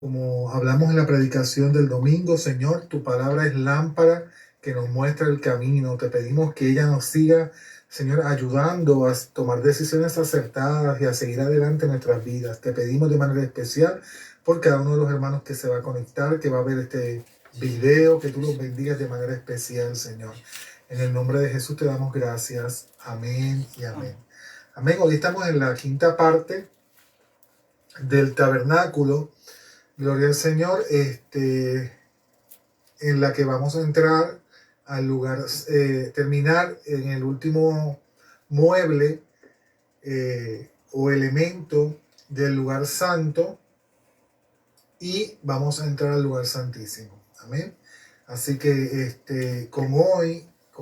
Como hablamos en la predicación del domingo, Señor, tu palabra es lámpara que nos muestra el camino. Te pedimos que ella nos siga, Señor, ayudando a tomar decisiones acertadas y a seguir adelante en nuestras vidas. Te pedimos de manera especial por cada uno de los hermanos que se va a conectar, que va a ver este video, que tú los bendigas de manera especial, Señor. En el nombre de Jesús te damos gracias. Amén y amén. Amén. Hoy estamos en la quinta parte del tabernáculo. Gloria al Señor, en la que vamos a entrar al lugar, terminar en el último mueble o elemento del lugar santo y vamos a entrar al lugar santísimo. Amén. Así que con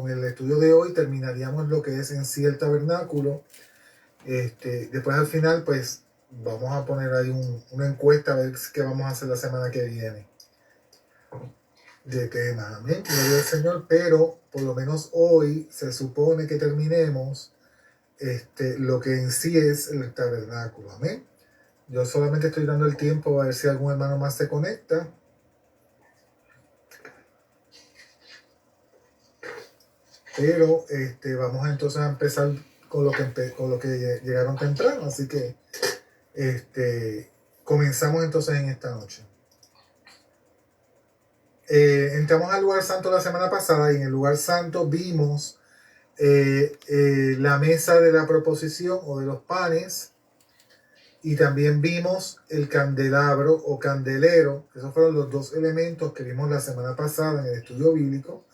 el estudio de hoy, terminaríamos lo que es en sí el tabernáculo. Después al final, pues, vamos a poner ahí una encuesta a ver qué vamos a hacer la semana que viene de tema. Amén. Gloria al Señor. Pero por lo menos hoy se supone que terminemos lo que en sí es el tabernáculo. Amén. Yo solamente estoy dando el tiempo a ver si algún hermano más se conecta. Pero vamos entonces a empezar con lo que llegaron temprano. Así que comenzamos entonces en esta noche. Entramos al lugar santo la semana pasada y en el lugar santo vimos la mesa de la proposición o de los panes, y también vimos el candelabro o candelero. Esos fueron los dos elementos que vimos la semana pasada en el estudio bíblico,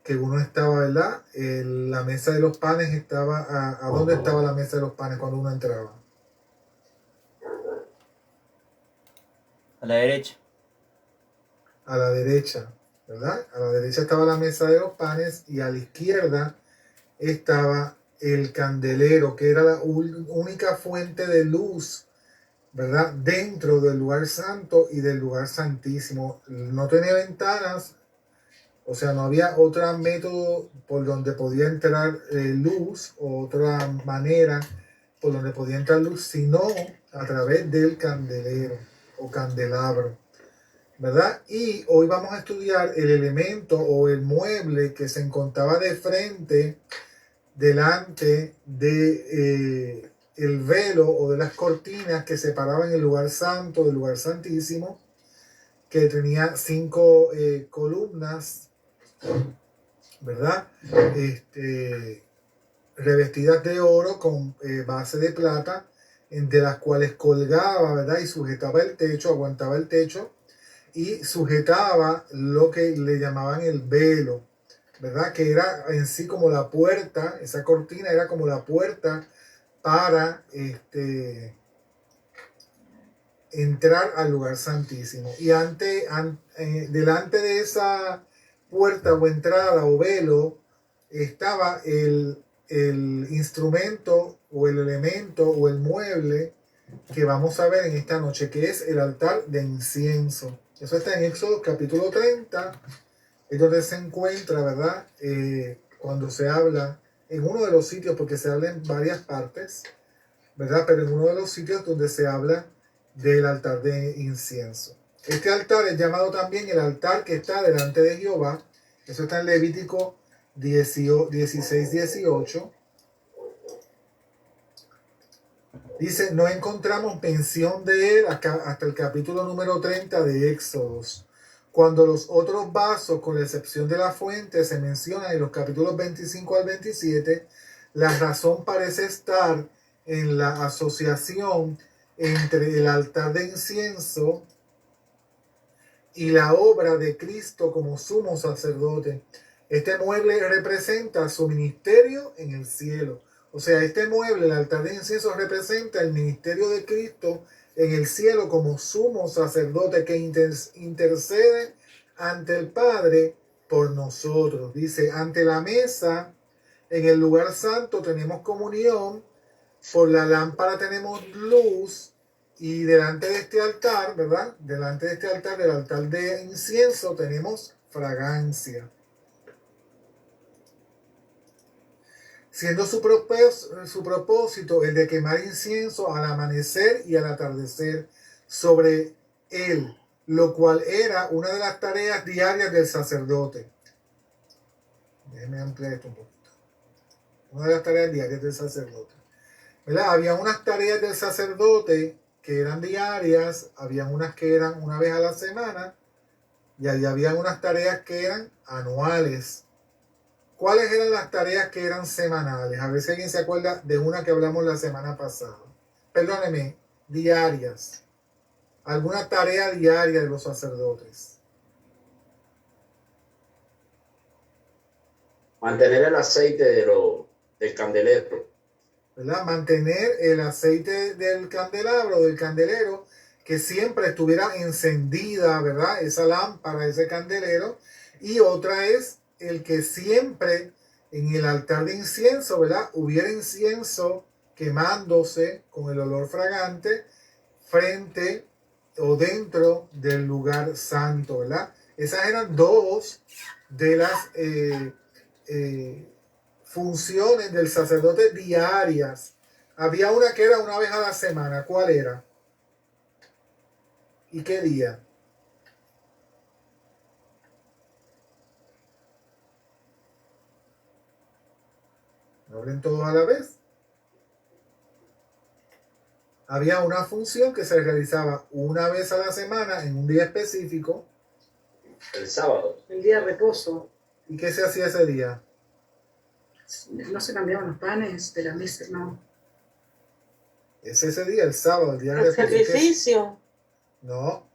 que uno estaba, ¿verdad? La mesa de los panes estaba, ¿a dónde estaba la mesa de los panes cuando uno entraba? A la derecha. A la derecha, ¿verdad? A la derecha estaba la mesa de los panes y a la izquierda estaba el candelero, que era la única fuente de luz, ¿verdad? Dentro del lugar santo y del lugar santísimo. No tenía ventanas, o sea, no había otro método por donde podía entrar luz, o otra manera por donde podía entrar luz, sino a través del candelero o candelabro, ¿verdad? Y hoy vamos a estudiar el elemento o el mueble que se encontraba de frente, delante de el velo o de las cortinas que separaban el lugar santo del lugar santísimo, que tenía 5 columnas, ¿verdad? Revestidas de oro con base de plata, de las cuales colgaba, ¿verdad? Y sujetaba el techo, aguantaba el techo y sujetaba lo que le llamaban el velo, ¿verdad? Que era en sí como la puerta. Esa cortina era como la puerta para entrar al lugar santísimo. Y delante de esa puerta o entrada o velo estaba el instrumento o el elemento o el mueble que vamos a ver en esta noche, que es el altar de incienso. Eso está en Éxodo capítulo 30, es donde se encuentra, ¿verdad? Cuando se habla en uno de los sitios, porque se habla en varias partes, ¿verdad? Pero en uno de los sitios donde se habla del altar de incienso. Este altar es llamado también el altar que está delante de Jehová. Eso está en Levítico 16-18. Dice, no encontramos mención de él hasta el capítulo número 30 de Éxodos. Cuando los otros vasos, con la excepción de la fuente, se mencionan en los capítulos 25 al 27, la razón parece estar en la asociación entre el altar de incienso y la obra de Cristo como sumo sacerdote. Este mueble representa su ministerio en el cielo. O sea, este mueble, el altar de incienso, representa el ministerio de Cristo en el cielo como sumo sacerdote que intercede ante el Padre por nosotros. Dice, ante la mesa, en el lugar santo tenemos comunión, por la lámpara tenemos luz, y delante de este altar, ¿verdad? Delante de este altar, del altar de incienso, tenemos fragancia. Siendo su propósito el de quemar incienso al amanecer y al atardecer sobre él, lo cual era una de las tareas diarias del sacerdote. Déjenme ampliar esto un poquito. Una de las tareas diarias del sacerdote. ¿Verdad? Había unas tareas del sacerdote que eran diarias, había unas que eran una vez a la semana, y ahí había unas tareas que eran anuales. ¿Cuáles eran las tareas que eran semanales? A ver si alguien se acuerda de una que hablamos la semana pasada. Perdóneme, diarias. ¿Alguna tarea diaria de los sacerdotes? Mantener el aceite del candelero. ¿Verdad? Mantener el aceite del candelabro, del candelero, que siempre estuviera encendida, ¿verdad? Esa lámpara, ese candelero. Y otra es el que siempre en el altar de incienso, ¿verdad? Hubiera incienso quemándose con el olor fragante frente o dentro del lugar santo, ¿verdad? Esas eran dos de las funciones del sacerdote diarias. Había una que era una vez a la semana. ¿Cuál era? ¿Y qué día? ¿No hablen todos a la vez? Había una función que se realizaba una vez a la semana en un día específico. El sábado. El día de reposo. ¿Y qué se hacía ese día? No se cambiaban los panes de la mesa, no. Es ese día, el sábado, el día de El reposo. sacrificio. No,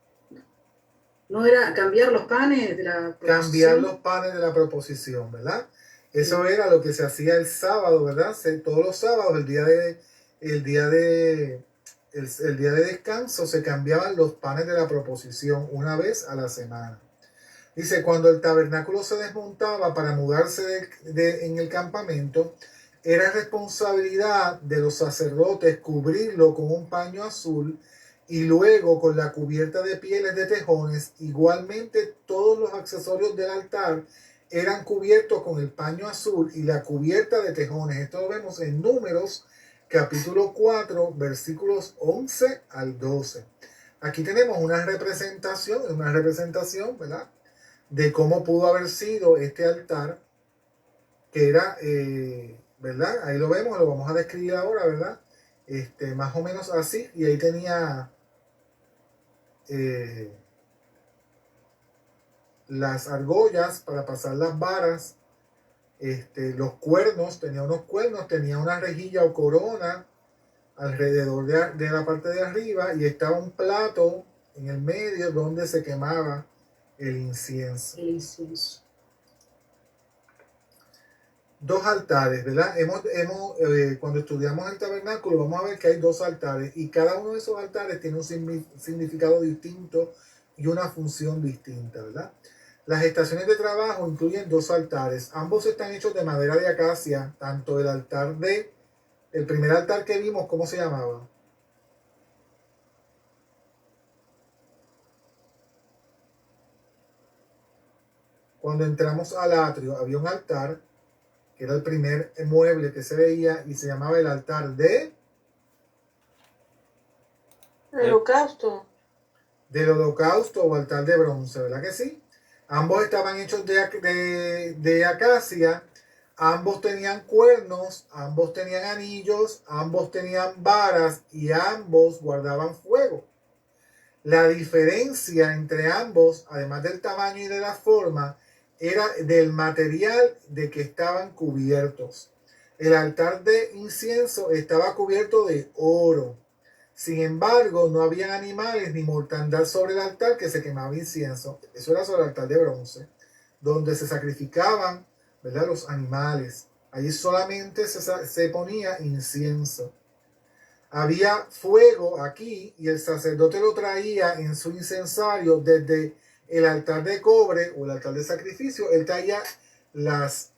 No era cambiar los panes de la cambiar proposición. los panes de la proposición, ¿verdad? Eso era lo que se hacía el sábado, ¿verdad? Todos los sábados, el día de descanso, se cambiaban los panes de la proposición una vez a la semana. Dice, cuando el tabernáculo se desmontaba para mudarse en el campamento, era responsabilidad de los sacerdotes cubrirlo con un paño azul y luego con la cubierta de pieles de tejones. Igualmente todos los accesorios del altar eran cubiertos con el paño azul y la cubierta de tejones. Esto lo vemos en Números capítulo 4 versículos 11 al 12. Aquí tenemos una representación, ¿verdad? De cómo pudo haber sido este altar, que era, ¿verdad? Ahí lo vemos, lo vamos a describir ahora, ¿verdad? Más o menos así, y ahí tenía las argollas para pasar las varas, los cuernos, tenía unos cuernos, tenía una rejilla o corona alrededor de la parte de arriba, y estaba un plato en el medio donde se quemaba el incienso. El incienso. Dos altares, ¿verdad? Cuando estudiamos el tabernáculo vamos a ver que hay dos altares y cada uno de esos altares tiene un significado distinto y una función distinta, ¿verdad? Las estaciones de trabajo incluyen dos altares. Ambos están hechos de madera de acacia, tanto el primer altar que vimos, ¿cómo se llamaba? Cuando entramos al atrio había un altar que era el primer mueble que se veía y se llamaba el altar del Holocausto. holocausto o altar de bronce, ¿verdad que sí? Ambos estaban hechos de acacia, ambos tenían cuernos, ambos tenían anillos, ambos tenían varas y ambos guardaban fuego. La diferencia entre ambos, además del tamaño y de la forma, era del material de que estaban cubiertos. El altar de incienso estaba cubierto de oro. Sin embargo, no había animales ni mortandad sobre el altar que se quemaba incienso. Eso era sobre el altar de bronce, donde se sacrificaban, ¿verdad?, los animales. Allí solamente se ponía incienso. Había fuego aquí y el sacerdote lo traía en su incensario desde el altar de cobre o el altar de sacrificio. Él traía las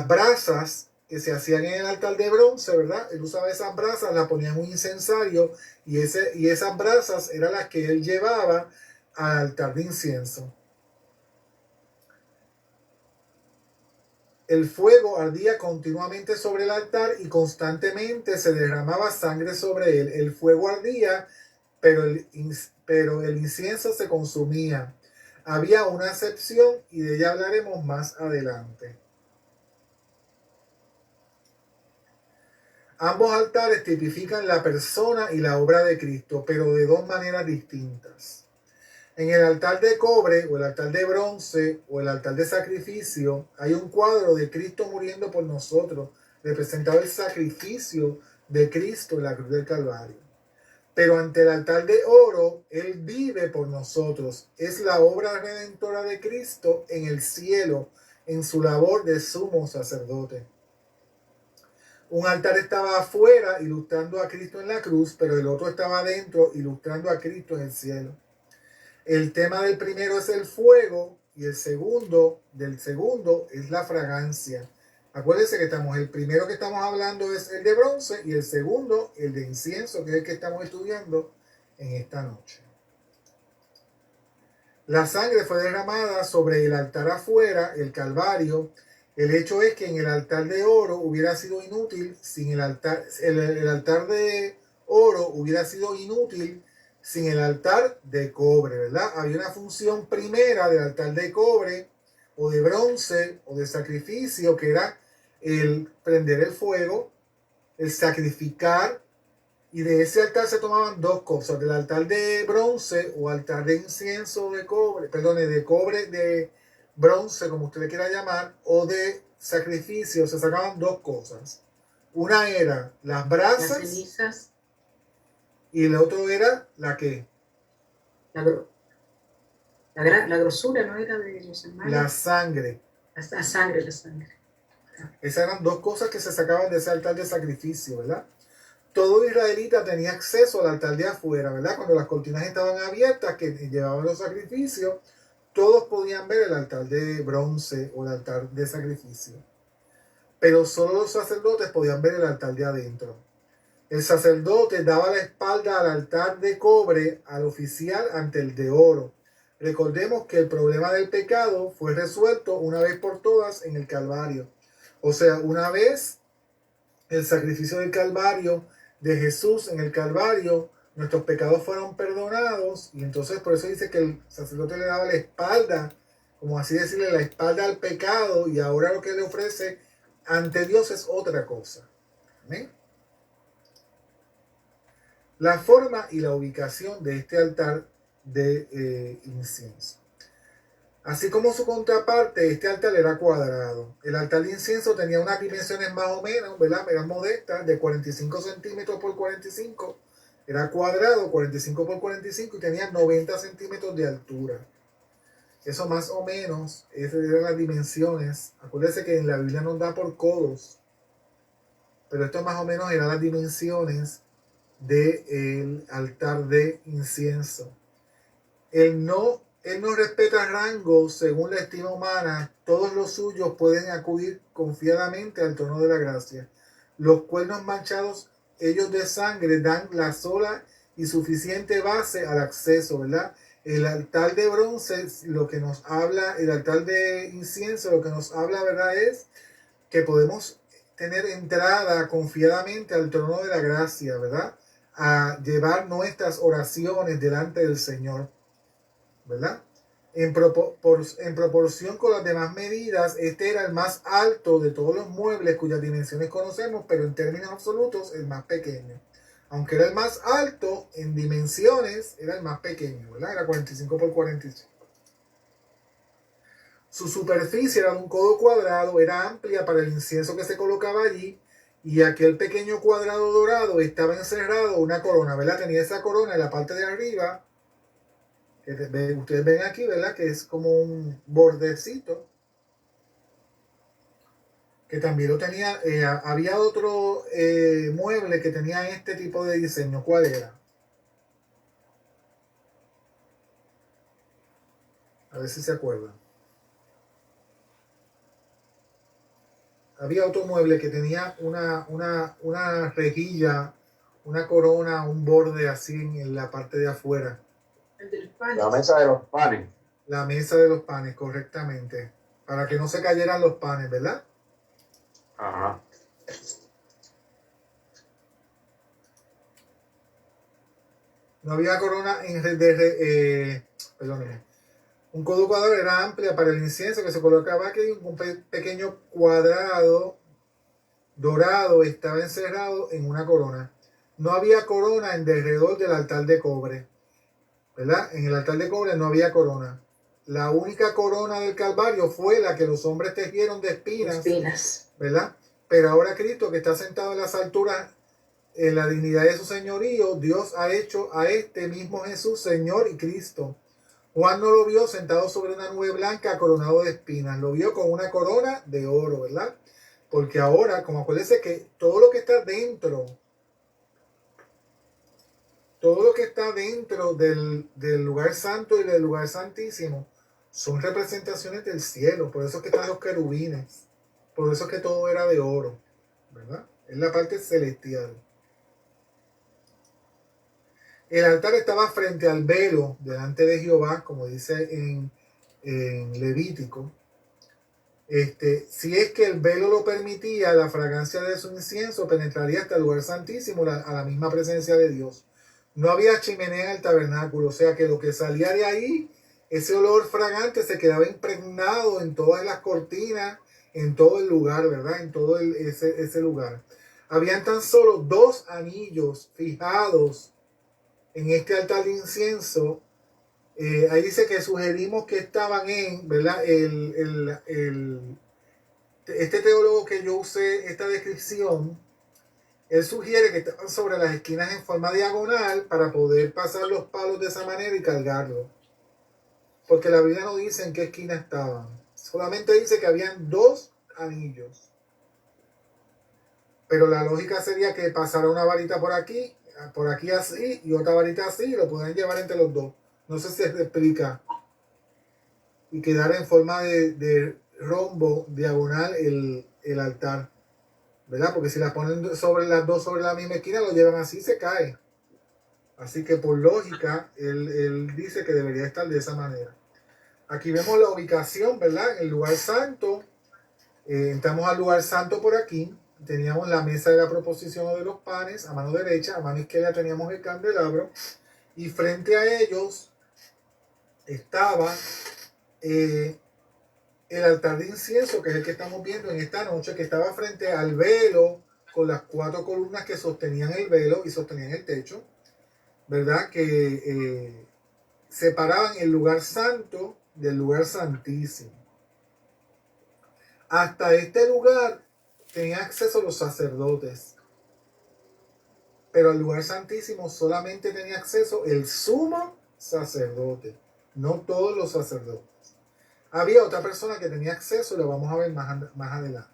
brasas que se hacían en el altar de bronce, ¿verdad? Él usaba esas brasas, las ponía en un incensario y esas brasas eran las que él llevaba al altar de incienso. El fuego ardía continuamente sobre el altar y constantemente se derramaba sangre sobre él. El fuego ardía pero el incienso se consumía. Había una excepción y de ella hablaremos más adelante. Ambos altares tipifican la persona y la obra de Cristo, pero de dos maneras distintas. En el altar de cobre o el altar de bronce o el altar de sacrificio hay un cuadro de Cristo muriendo por nosotros, representado el sacrificio de Cristo en la cruz del Calvario. Pero ante el altar de oro, Él vive por nosotros. Es la obra redentora de Cristo en el cielo, en su labor de sumo sacerdote. Un altar estaba afuera, ilustrando a Cristo en la cruz, pero el otro estaba adentro, ilustrando a Cristo en el cielo. El tema del primero es el fuego y el segundo es la fragancia. Acuérdense que el primero que estamos hablando es el de bronce y el segundo, el de incienso, que es el que estamos estudiando en esta noche. La sangre fue derramada sobre el altar afuera, el Calvario. El hecho es que en el altar de oro hubiera sido inútil sin el altar de oro hubiera sido inútil sin el altar de cobre, ¿verdad? Había una función primera del altar de cobre o de bronce o de sacrificio, que era el prender el fuego, el sacrificar, y de ese altar se tomaban dos cosas: del altar de bronce o altar de incienso de cobre, de bronce, como usted le quiera llamar, o de sacrificio, se sacaban dos cosas. Una era las brasas, Las cenizas, y el otro era la que la grosura, ¿no era de los animales? la sangre. La sangre. Esas eran dos cosas que se sacaban de ese altar de sacrificio, ¿verdad? Todo israelita tenía acceso al altar de afuera, ¿verdad? Cuando las cortinas estaban abiertas, que llevaban los sacrificios, todos podían ver el altar de bronce o el altar de sacrificio. Pero solo los sacerdotes podían ver el altar de adentro. El sacerdote daba la espalda al altar de cobre al oficial ante el de oro. Recordemos que el problema del pecado fue resuelto una vez por todas en el Calvario. O sea, una vez el sacrificio del Calvario, de Jesús en el Calvario, nuestros pecados fueron perdonados, y entonces por eso dice que el sacerdote le daba la espalda, como así decirle, la espalda al pecado, y ahora lo que le ofrece ante Dios es otra cosa. ¿Amén? La forma y la ubicación de este altar de incienso. Así como su contraparte, este altar era cuadrado. El altar de incienso tenía unas dimensiones más o menos, ¿verdad? Eran modestas, de 45 centímetros por 45. Era cuadrado, 45 por 45, y tenía 90 centímetros de altura. Eso más o menos, esas eran las dimensiones. Acuérdense que en la Biblia nos da por codos. Pero esto más o menos eran las dimensiones del altar de incienso. Él no respeta rangos según la estima humana. Todos los suyos pueden acudir confiadamente al trono de la gracia. Los cuernos manchados, ellos de sangre, dan la sola y suficiente base al acceso, ¿verdad? El altar de bronce, lo que nos habla, el altar de incienso, lo que nos habla, ¿verdad?, es que podemos tener entrada confiadamente al trono de la gracia, ¿verdad?, a llevar nuestras oraciones delante del Señor, ¿verdad? En proporción con las demás medidas, este era el más alto de todos los muebles cuyas dimensiones conocemos, pero en términos absolutos el más pequeño. Aunque era el más alto, en dimensiones era el más pequeño, ¿verdad? Era 45 por 45. Su superficie era de un codo cuadrado, era amplia para el incienso que se colocaba allí, y aquel pequeño cuadrado dorado estaba encerrado una corona, ¿verdad? Tenía esa corona en la parte de arriba, que ustedes ven aquí, ¿verdad?, que es como un bordecito, que también lo tenía. Había otro mueble que tenía este tipo de diseño. ¿Cuál era? A ver si se acuerdan. Había otro mueble que tenía una rejilla, una corona, un borde así en la parte de afuera. El de los panes. La mesa de los panes. La mesa de los panes, correctamente. Para que no se cayeran los panes, ¿verdad? Ajá. No había corona perdóneme. Un colocador era amplia para el incienso que se colocaba aquí. Un pequeño cuadrado dorado estaba encerrado en una corona. No había corona en derredor del altar de cobre, ¿verdad? En el altar de cobre no había corona. La única corona del Calvario fue la que los hombres tejieron de espinas, ¿verdad? Pero ahora Cristo, que está sentado en las alturas, en la dignidad de su señorío, Dios ha hecho a este mismo Jesús Señor y Cristo. Juan no lo vio sentado sobre una nube blanca coronado de espinas, lo vio con una corona de oro, ¿verdad? Porque ahora, como acuérdense que todo lo que está dentro del lugar santo y del lugar santísimo son representaciones del cielo. Por eso es que están los querubines. Por eso es que todo era de oro, ¿verdad? Es la parte celestial. El altar estaba frente al velo, delante de Jehová, como dice en Levítico. Si es que el velo lo permitía, la fragancia de su incienso penetraría hasta el lugar santísimo, a la misma presencia de Dios. No había chimenea en el tabernáculo, o sea que lo que salía de ahí, ese olor fragante se quedaba impregnado en todas las cortinas, en todo el lugar, ¿verdad? En todo ese lugar. Habían tan solo 2 anillos fijados en este altar de incienso. Ahí dice que sugerimos que estaban en, ¿verdad? Este teólogo que yo usé esta descripción, él sugiere que estaban sobre las esquinas en forma diagonal para poder pasar los palos de esa manera y cargarlo. Porque la Biblia no dice en qué esquina estaban. Solamente dice que habían 2 anillos. Pero la lógica sería que pasara una varita por aquí así y otra varita así y lo pueden llevar entre los dos. No sé si se explica. Y quedar en forma de rombo diagonal el altar, ¿verdad? Porque si las ponen sobre las dos sobre la misma esquina, lo llevan así, se cae. Así que por lógica, él dice que debería estar de esa manera. Aquí vemos la ubicación, ¿verdad? En el lugar santo. Entramos al lugar santo por aquí. Teníamos la mesa de la proposición de los panes a mano derecha. A mano izquierda teníamos el candelabro. Y frente a ellos estaba el altar de incienso, que es el que estamos viendo en esta noche, que estaba frente al velo, con las 4 columnas que sostenían el velo y sostenían el techo, ¿verdad? Que separaban el lugar santo del lugar santísimo. Hasta este lugar tenían acceso los sacerdotes, pero al lugar santísimo solamente tenía acceso el sumo sacerdote, no todos los sacerdotes. Había otra persona que tenía acceso y lo vamos a ver más adelante.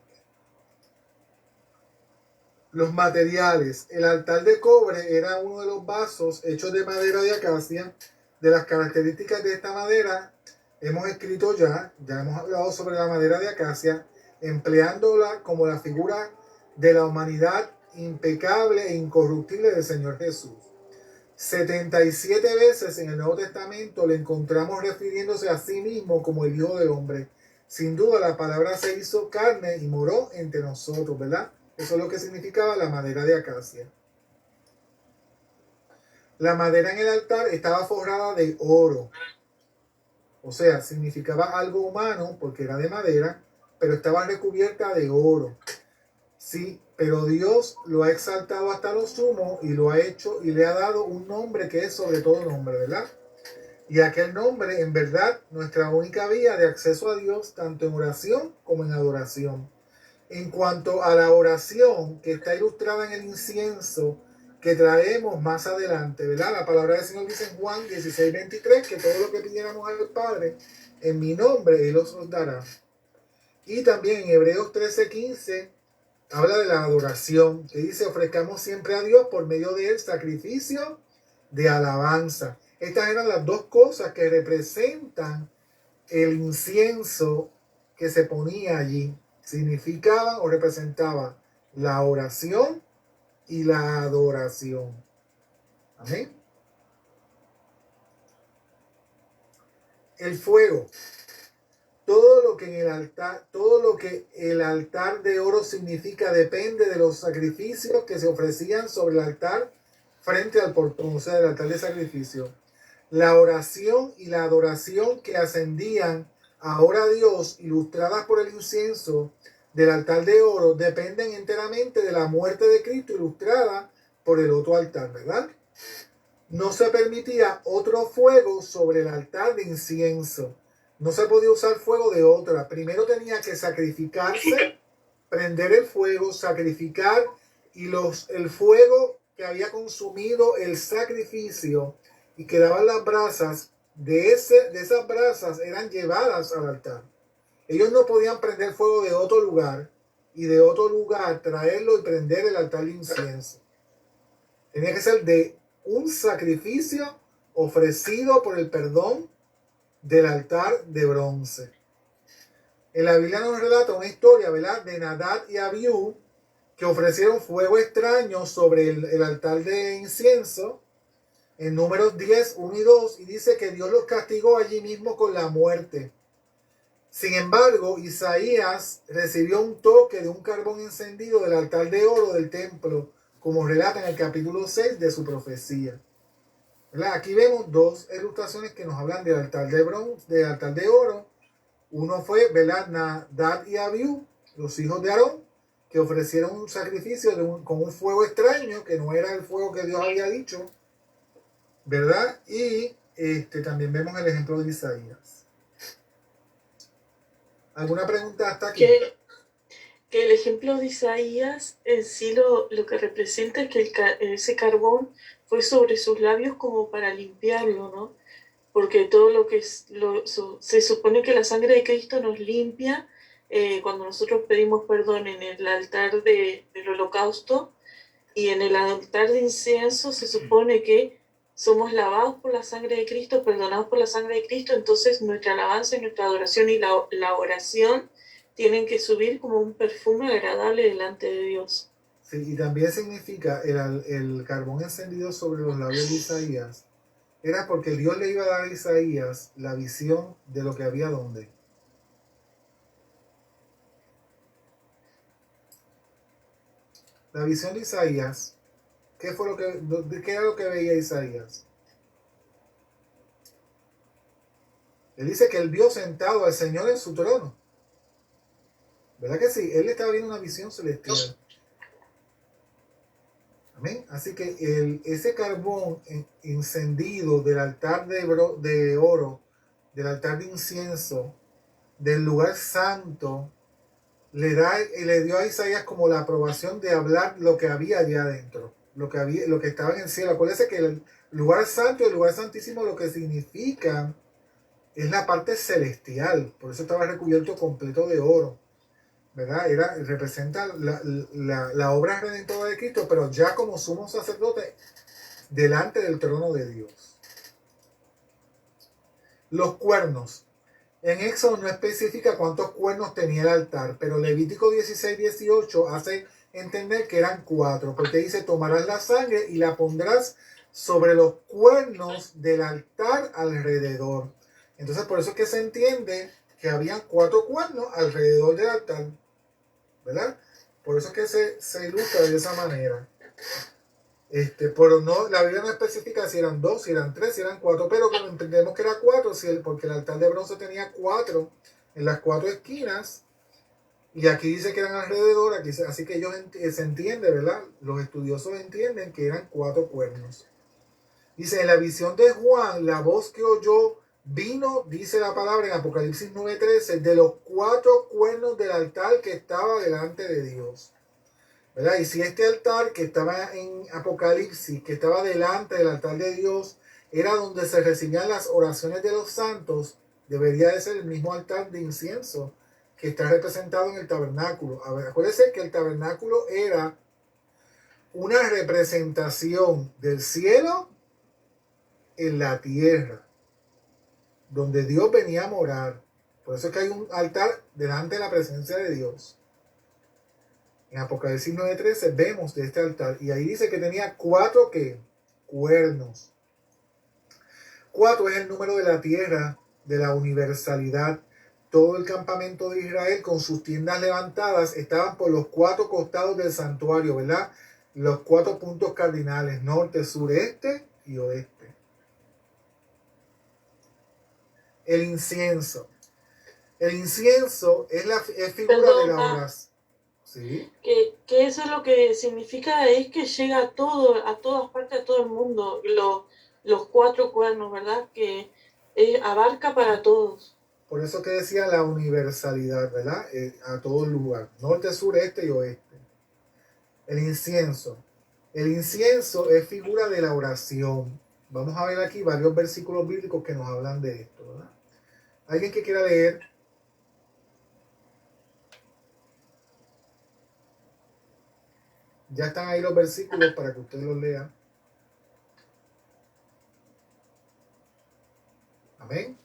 Los materiales. El altar de cobre era uno de los vasos hechos de madera de acacia. De las características de esta madera hemos escrito ya hemos hablado sobre la madera de acacia, empleándola como la figura de la humanidad impecable e incorruptible del Señor Jesús. 77 veces en el Nuevo Testamento le encontramos refiriéndose a sí mismo como el Hijo del Hombre. Sin duda la palabra se hizo carne y moró entre nosotros, ¿verdad? Eso es lo que significaba la madera de acacia. La madera en el altar estaba forrada de oro. O sea, significaba algo humano porque era de madera, pero estaba recubierta de oro. Sí, pero Dios lo ha exaltado hasta lo sumo y lo ha hecho y le ha dado un nombre que es sobre todo nombre, ¿verdad? Y aquel nombre, en verdad, nuestra única vía de acceso a Dios, tanto en oración como en adoración. En cuanto a la oración, que está ilustrada en el incienso que traemos más adelante, ¿verdad? La palabra del Señor dice en Juan 16:23 que todo lo que pidiéramos al Padre en mi nombre, Él os dará. Y también en Hebreos 13:15 habla de la adoración, que dice ofrezcamos siempre a Dios por medio del sacrificio de alabanza. Estas eran las 2 cosas que representan el incienso que se ponía allí. Significaban o representaban la oración y la adoración. Amén. El fuego. Todo lo que el altar de oro significa depende de los sacrificios que se ofrecían sobre el altar frente al portón, o sea, del altar de sacrificio. La oración y la adoración que ascendían ahora a Dios, ilustradas por el incienso del altar de oro, dependen enteramente de la muerte de Cristo, ilustrada por el otro altar, ¿verdad? No se permitía otro fuego sobre el altar de incienso. No se podía usar fuego de otra. Primero tenía que sacrificarse, prender el fuego, sacrificar, y el fuego que había consumido el sacrificio y quedaban las brasas de esas brasas eran llevadas al altar. Ellos no podían prender fuego de otro lugar y de otro lugar traerlo y prender el altar de incienso. Tenía que ser de un sacrificio ofrecido por el perdón del altar de bronce. En la Biblia nos relata una historia, ¿verdad?, de Nadab y Abiú, que ofrecieron fuego extraño sobre el altar de incienso, en Números 10, 1 y 2, y dice que Dios los castigó allí mismo con la muerte. Sin embargo, Isaías recibió un toque de un carbón encendido del altar de oro del templo, como relata en el capítulo 6 de su profecía. ¿Verdad? Aquí vemos dos ilustraciones que nos hablan del altar de bronce, del altar de oro. Uno fue, ¿verdad?, Nadab y Abiú, los hijos de Aarón, que ofrecieron un sacrificio con un fuego extraño, que no era el fuego que Dios había dicho, ¿verdad? Y también vemos el ejemplo de Isaías. ¿Alguna pregunta hasta aquí? Que el ejemplo de Isaías en sí lo que representa es que ese carbón fue sobre sus labios como para limpiarlo, ¿no? Porque todo lo que se supone que la sangre de Cristo nos limpia cuando nosotros pedimos perdón en el altar del holocausto, y en el altar de incienso se supone que somos lavados por la sangre de Cristo, perdonados por la sangre de Cristo. Entonces nuestra alabanza, nuestra adoración y la oración tienen que subir como un perfume agradable delante de Dios. Sí, y también significa el carbón encendido sobre los labios de Isaías. Era porque Dios le iba a dar a Isaías la visión de lo que había donde. La visión de Isaías, ¿qué era lo que veía Isaías? Él dice que él vio sentado al Señor en su trono. ¿Verdad que sí? Él estaba viendo una visión celestial. Amén. Así que ese carbón encendido del altar de oro, del altar de incienso, del lugar santo, le dio a Isaías como la aprobación de hablar lo que había allá adentro, lo que estaba en el cielo. Acuérdense que el lugar santo y el lugar santísimo lo que significa es la parte celestial, por eso estaba recubierto completo de oro, ¿verdad? Representa la obra redentora de Cristo, pero ya como sumo sacerdote delante del trono de Dios. Los cuernos. En Éxodo no especifica cuántos cuernos tenía el altar, pero Levítico 16, 18 hace entender que eran 4, porque dice: tomarás la sangre y la pondrás sobre los cuernos del altar alrededor. Entonces por eso es que se entiende que habían 4 cuernos alrededor del altar, ¿verdad? Por eso es que se ilustra de esa manera. Pero no, la Biblia no especifica si eran 2, si eran 3, si eran 4, pero como entendemos que era 4, porque el altar de bronce tenía 4 en las 4 esquinas, y aquí dice que eran alrededor, así que se entiende, ¿verdad? Los estudiosos entienden que eran 4 cuernos. Dice: en la visión de Juan, la voz que oyó vino, dice la palabra en Apocalipsis 9:13, de los 4 cuernos del altar que estaba delante de Dios. ¿Verdad? Y si este altar que estaba en Apocalipsis, que estaba delante del altar de Dios, era donde se recibían las oraciones de los santos, debería de ser el mismo altar de incienso que está representado en el tabernáculo. A ver, acuérdense que el tabernáculo era una representación del cielo en la tierra, donde Dios venía a morar. Por eso es que hay un altar delante de la presencia de Dios. En Apocalipsis 9:13 vemos de este altar, y ahí dice que tenía 4 cuernos. 4 es el número de la tierra, de la universalidad. Todo el campamento de Israel con sus tiendas levantadas estaban por los 4 costados del santuario, ¿verdad? los 4 puntos cardinales, norte, sur, este y oeste. El incienso. El incienso es figura de Perdón, la oración. ¿Sí? que eso es lo que significa, es que llega a todo, a todas partes, a todo el mundo, los 4 cuernos, ¿verdad? Que abarca para todos. Por eso que decía la universalidad, ¿verdad? A todo lugar, norte, sur, este y oeste. El incienso. El incienso es figura de la oración. Vamos a ver aquí varios versículos bíblicos que nos hablan de esto, ¿verdad? ¿Alguien que quiera leer? Ya están ahí los versículos para que ustedes los lean. Amén.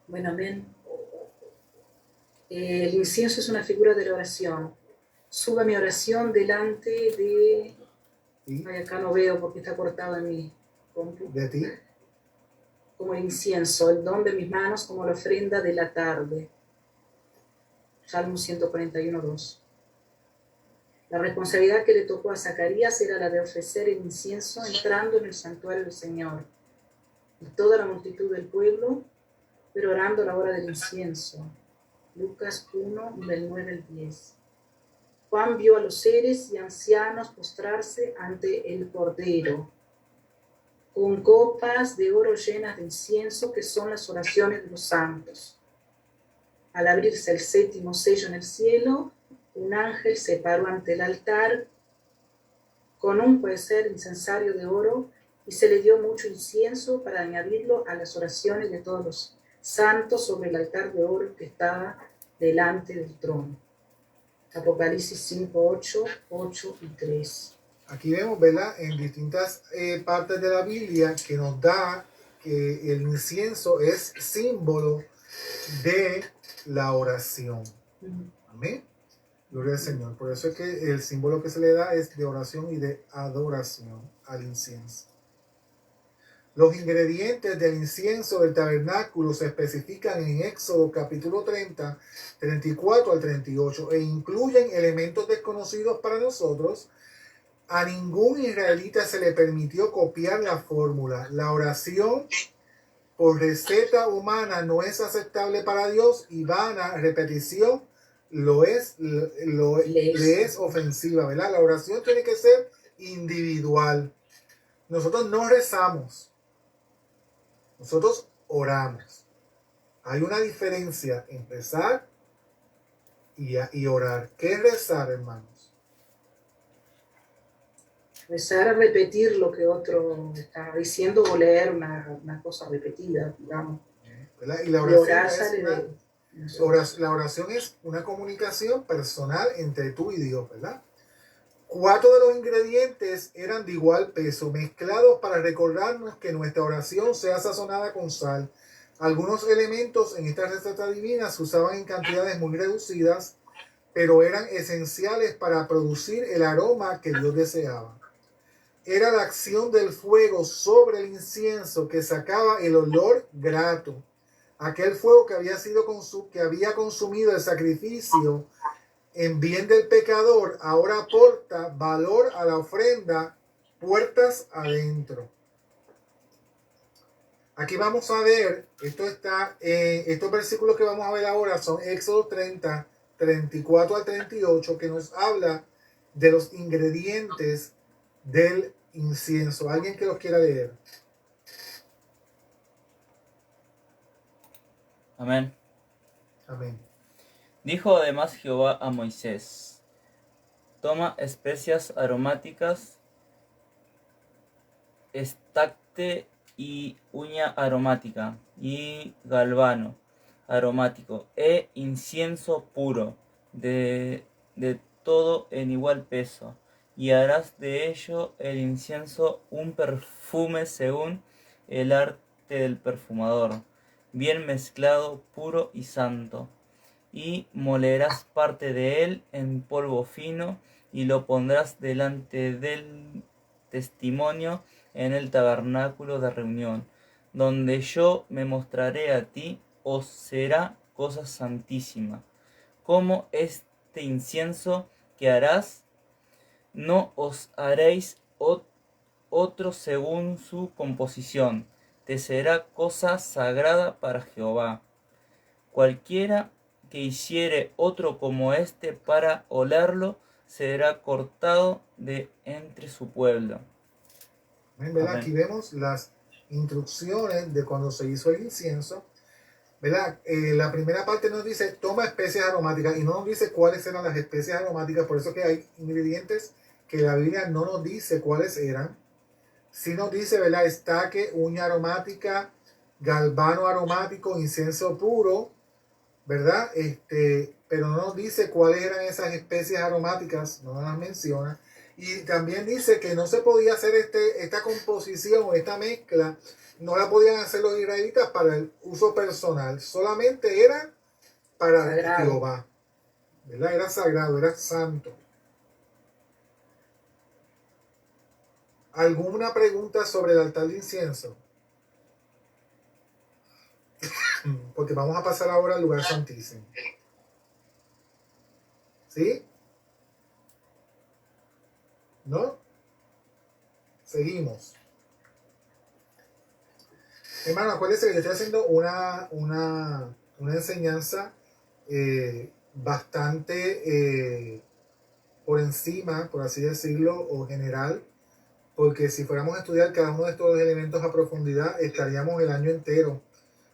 Bueno, amén. El incienso es una figura de la oración. Suba mi oración delante de... ¿Y Ay, acá no veo porque está cortado en mi compu. de ti? Como el incienso, el don de mis manos como la ofrenda de la tarde. Salmo 141:2. La responsabilidad que le tocó a Zacarías era la de ofrecer el incienso entrando en el santuario del Señor. Y toda la multitud del pueblo, pero orando a la hora del incienso. Lucas 1, del 9 al 10. Juan vio a los seres y ancianos postrarse ante el Cordero, con copas de oro llenas de incienso, que son las oraciones de los santos. Al abrirse el 7º sello en el cielo, un ángel se paró ante el altar con un incensario de oro y se le dio mucho incienso para añadirlo a las oraciones de todos los santos sobre el altar de oro que estaba delante del trono. Apocalipsis 5, 8 y 3. Aquí vemos, ¿verdad? En distintas partes de la Biblia que nos da que el incienso es símbolo de la oración. Amén. Gloria al Señor. Por eso es que el símbolo que se le da es de oración y de adoración al incienso. Los ingredientes del incienso del tabernáculo se especifican en Éxodo capítulo 30, 34 al 38 e incluyen elementos desconocidos para nosotros. A ningún israelita se le permitió copiar la fórmula. La oración por receta humana no es aceptable para Dios y vana repetición le es ofensiva, ¿verdad? La oración tiene que ser individual. Nosotros no rezamos, nosotros oramos. Hay una diferencia en rezar y orar. ¿Qué es rezar, hermanos? Rezar a repetir lo que otro está diciendo o leer una cosa repetida, digamos. ¿Verdad? Y la Y oración orar es sale una, de nosotros. la oración es una comunicación personal entre tú y Dios, ¿verdad? 4 de los ingredientes eran de igual peso, mezclados para recordarnos que nuestra oración sea sazonada con sal. Algunos elementos en esta receta divina se usaban en cantidades muy reducidas, pero eran esenciales para producir el aroma que Dios deseaba. Era la acción del fuego sobre el incienso que sacaba el olor grato. Aquel fuego que había consumido el sacrificio en bien del pecador, ahora aporta valor a la ofrenda puertas adentro. Aquí vamos a ver, estos versículos que vamos a ver ahora son Éxodo 30, 34 al 38, que nos habla de los ingredientes del incienso. ¿Alguien que los quiera leer? Amén. Amén. Dijo además Jehová a Moisés: toma especias aromáticas, estacte y uña aromática, y galvano aromático, e incienso puro, de todo en igual peso, y harás de ello el incienso un perfume según el arte del perfumador, bien mezclado, puro y santo. Y molerás parte de él en polvo fino, y lo pondrás delante del testimonio en el tabernáculo de reunión, donde yo me mostraré a ti, os será cosa santísima. Como este incienso que harás, no os haréis otro según su composición. Te será cosa sagrada para Jehová. Cualquiera que hiciere otro como este para olerlo, será cortado de entre su pueblo. ¿Verdad? Amén. Aquí vemos las instrucciones de cuando se hizo el incienso. ¿Verdad? La primera parte nos dice toma especies aromáticas y no nos dice cuáles eran las especies aromáticas, por eso que hay ingredientes que la Biblia no nos dice cuáles eran. Sí nos dice, ¿verdad? Estaque, uña aromática, galvano aromático, incienso puro, ¿verdad? Pero no nos dice cuáles eran esas especies aromáticas, no nos las menciona. Y también dice que no se podía hacer esta composición o esta mezcla, no la podían hacer los israelitas para el uso personal, solamente era para Sagrado. Jehová, ¿verdad? Era sagrado, era santo. ¿Alguna pregunta sobre el altar de incienso? Porque vamos a pasar ahora al lugar santísimo. ¿Sí? ¿No? Seguimos. Hermano, acuérdense que yo estoy haciendo una enseñanza bastante por encima, por así decirlo, o general, porque si fuéramos a estudiar cada uno de estos elementos a profundidad, estaríamos el año entero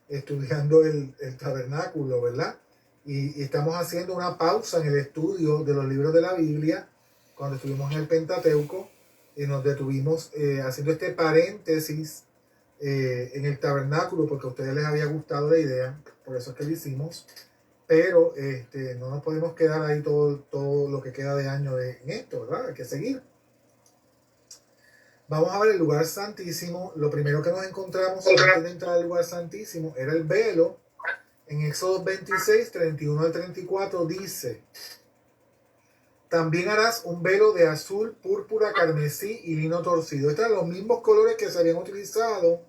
estudiando el tabernáculo, ¿verdad? Y estamos haciendo una pausa en el estudio de los libros de la Biblia, cuando estuvimos en el Pentateuco, y nos detuvimos haciendo este paréntesis en el tabernáculo, porque a ustedes les había gustado la idea, por eso es que lo hicimos, pero no nos podemos quedar ahí todo lo que queda de año en esto, ¿verdad? Hay que seguir. Vamos a ver el lugar santísimo. Lo primero que nos encontramos antes de entrar al lugar santísimo era el velo. En Éxodo 26, 31 al 34 dice: también harás un velo de azul, púrpura, carmesí y lino torcido. Estos eran los mismos colores que se habían utilizado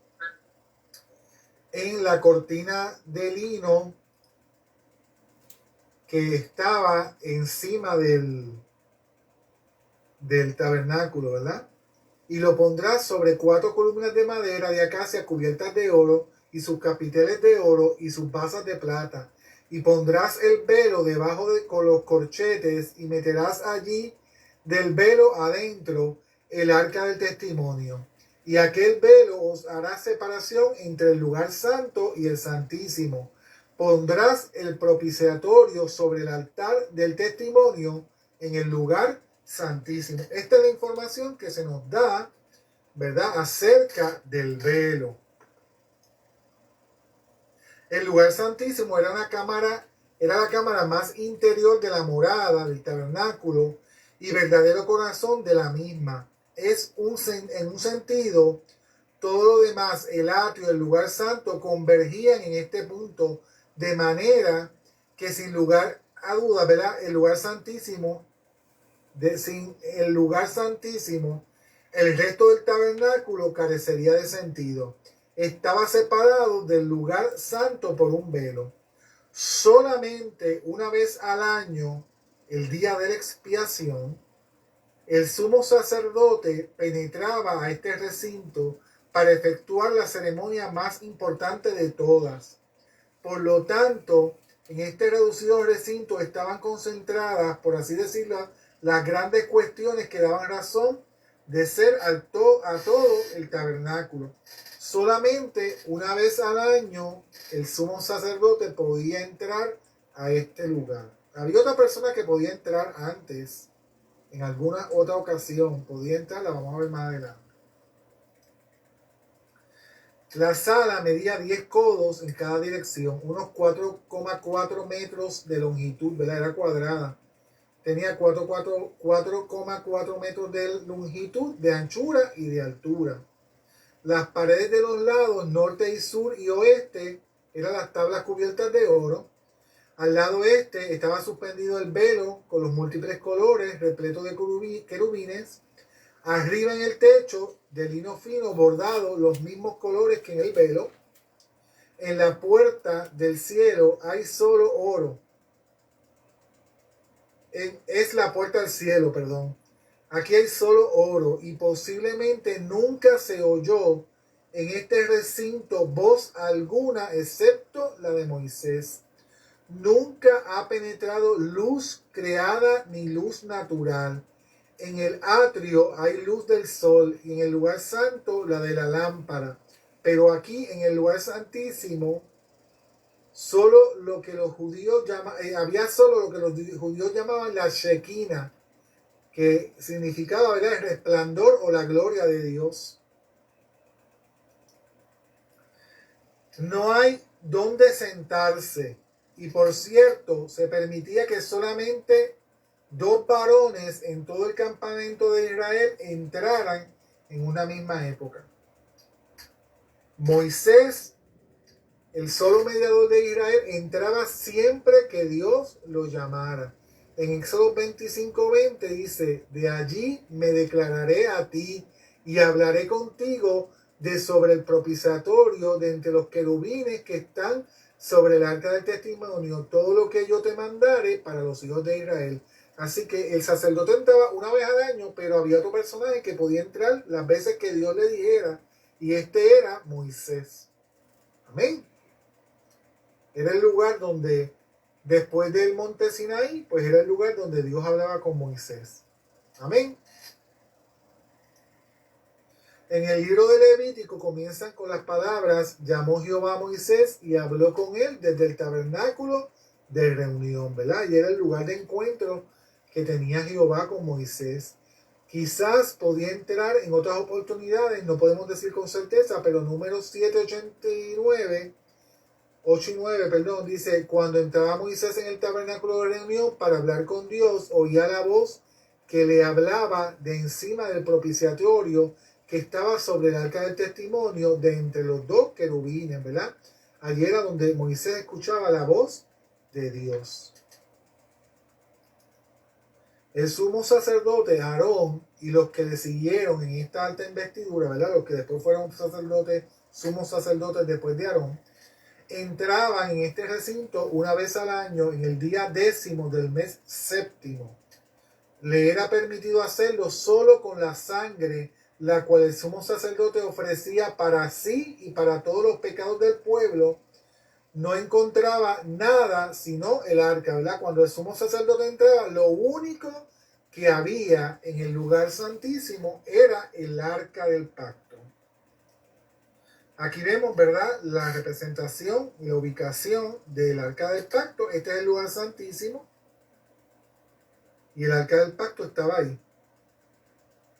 en la cortina de lino que estaba encima del tabernáculo, ¿verdad? Y lo pondrás sobre 4 columnas de madera de acacia cubiertas de oro, y sus capiteles de oro y sus basas de plata. Y pondrás el velo debajo con los corchetes, y meterás allí del velo adentro el arca del testimonio. Y aquel velo os hará separación entre el lugar santo y el santísimo. Pondrás el propiciatorio sobre el altar del testimonio en el lugar santísimo. Esta es la información que se nos da, ¿verdad?, acerca del velo. El lugar santísimo era la cámara más interior de la morada del tabernáculo y verdadero corazón de la misma. En un sentido, todo lo demás, el atrio, el lugar santo, convergían en este punto, de manera que sin lugar a duda, ¿verdad?, sin el lugar santísimo, el resto del tabernáculo carecería de sentido. Estaba separado del lugar santo por un velo. Solamente una vez al año, el día de la expiación, el sumo sacerdote penetraba a este recinto para efectuar la ceremonia más importante de todas. Por lo tanto, en este reducido recinto estaban concentradas, por así decirlo, las grandes cuestiones que daban razón de ser a todo el tabernáculo. Solamente una vez al año el sumo sacerdote podía entrar a este lugar. Había otra persona que podía entrar antes, en alguna otra ocasión podía entrar, la vamos a ver más adelante. La sala medía 10 codos en cada dirección, unos 4,4 metros de longitud, ¿verdad? Era cuadrada. Tenía 4,4 metros de longitud, de anchura y de altura. Las paredes de los lados, norte y sur y oeste, eran las tablas cubiertas de oro. Al lado este estaba suspendido el velo con los múltiples colores, repleto de querubines. Arriba en el techo, de lino fino bordado, los mismos colores que en el velo. En la puerta del cielo hay solo oro. es la puerta al cielo, perdón. Aquí hay solo oro y posiblemente nunca se oyó en este recinto voz alguna excepto la de Moisés. Nunca ha penetrado luz creada ni luz natural. En el atrio hay luz del sol y en el lugar santo la de la lámpara. Pero aquí en el lugar santísimo solo lo que los judíos había solo lo que los judíos llamaban la Shekinah, que significaba, ¿verdad?, el resplandor o la gloria de Dios. No hay dónde sentarse. Y por cierto, se permitía que solamente 2 varones en todo el campamento de Israel entraran en una misma época. Moisés, el solo mediador de Israel, entraba siempre que Dios lo llamara. En Éxodo 25:20 dice, de allí me declararé a ti y hablaré contigo de sobre el propiciatorio de entre los querubines que están sobre el arca del testimonio, todo lo que yo te mandare para los hijos de Israel. Así que el sacerdote entraba una vez al año, pero había otro personaje que podía entrar las veces que Dios le dijera, y este era Moisés. Amén. Era el lugar donde, después del monte Sinaí, pues era el lugar donde Dios hablaba con Moisés. Amén. En el libro de Levítico comienzan con las palabras, llamó Jehová a Moisés y habló con él desde el tabernáculo de reunión, ¿verdad? Y era el lugar de encuentro que tenía Jehová con Moisés. Quizás podía entrar en otras oportunidades, no podemos decir con certeza, pero Números 7:89, 8 y 9, perdón, dice, cuando entraba Moisés en el tabernáculo de reunión para hablar con Dios, oía la voz que le hablaba de encima del propiciatorio que estaba sobre el arca del testimonio de entre los 2 querubines, ¿verdad? Allí era donde Moisés escuchaba la voz de Dios. El sumo sacerdote Aarón y los que le siguieron en esta alta investidura, ¿verdad?, los que después fueron sacerdotes, sumos sacerdotes después de Aarón, entraban en este recinto una vez al año en el día 10º del mes 7º. Le era permitido hacerlo solo con la sangre, la cual el sumo sacerdote ofrecía para sí y para todos los pecados del pueblo. No encontraba nada sino el arca, ¿verdad? Cuando el sumo sacerdote entraba, lo único que había en el lugar santísimo era el arca del pacto. Aquí vemos, ¿verdad?, la representación, la ubicación del arca del pacto. Este es el lugar santísimo. Y el arca del pacto estaba ahí,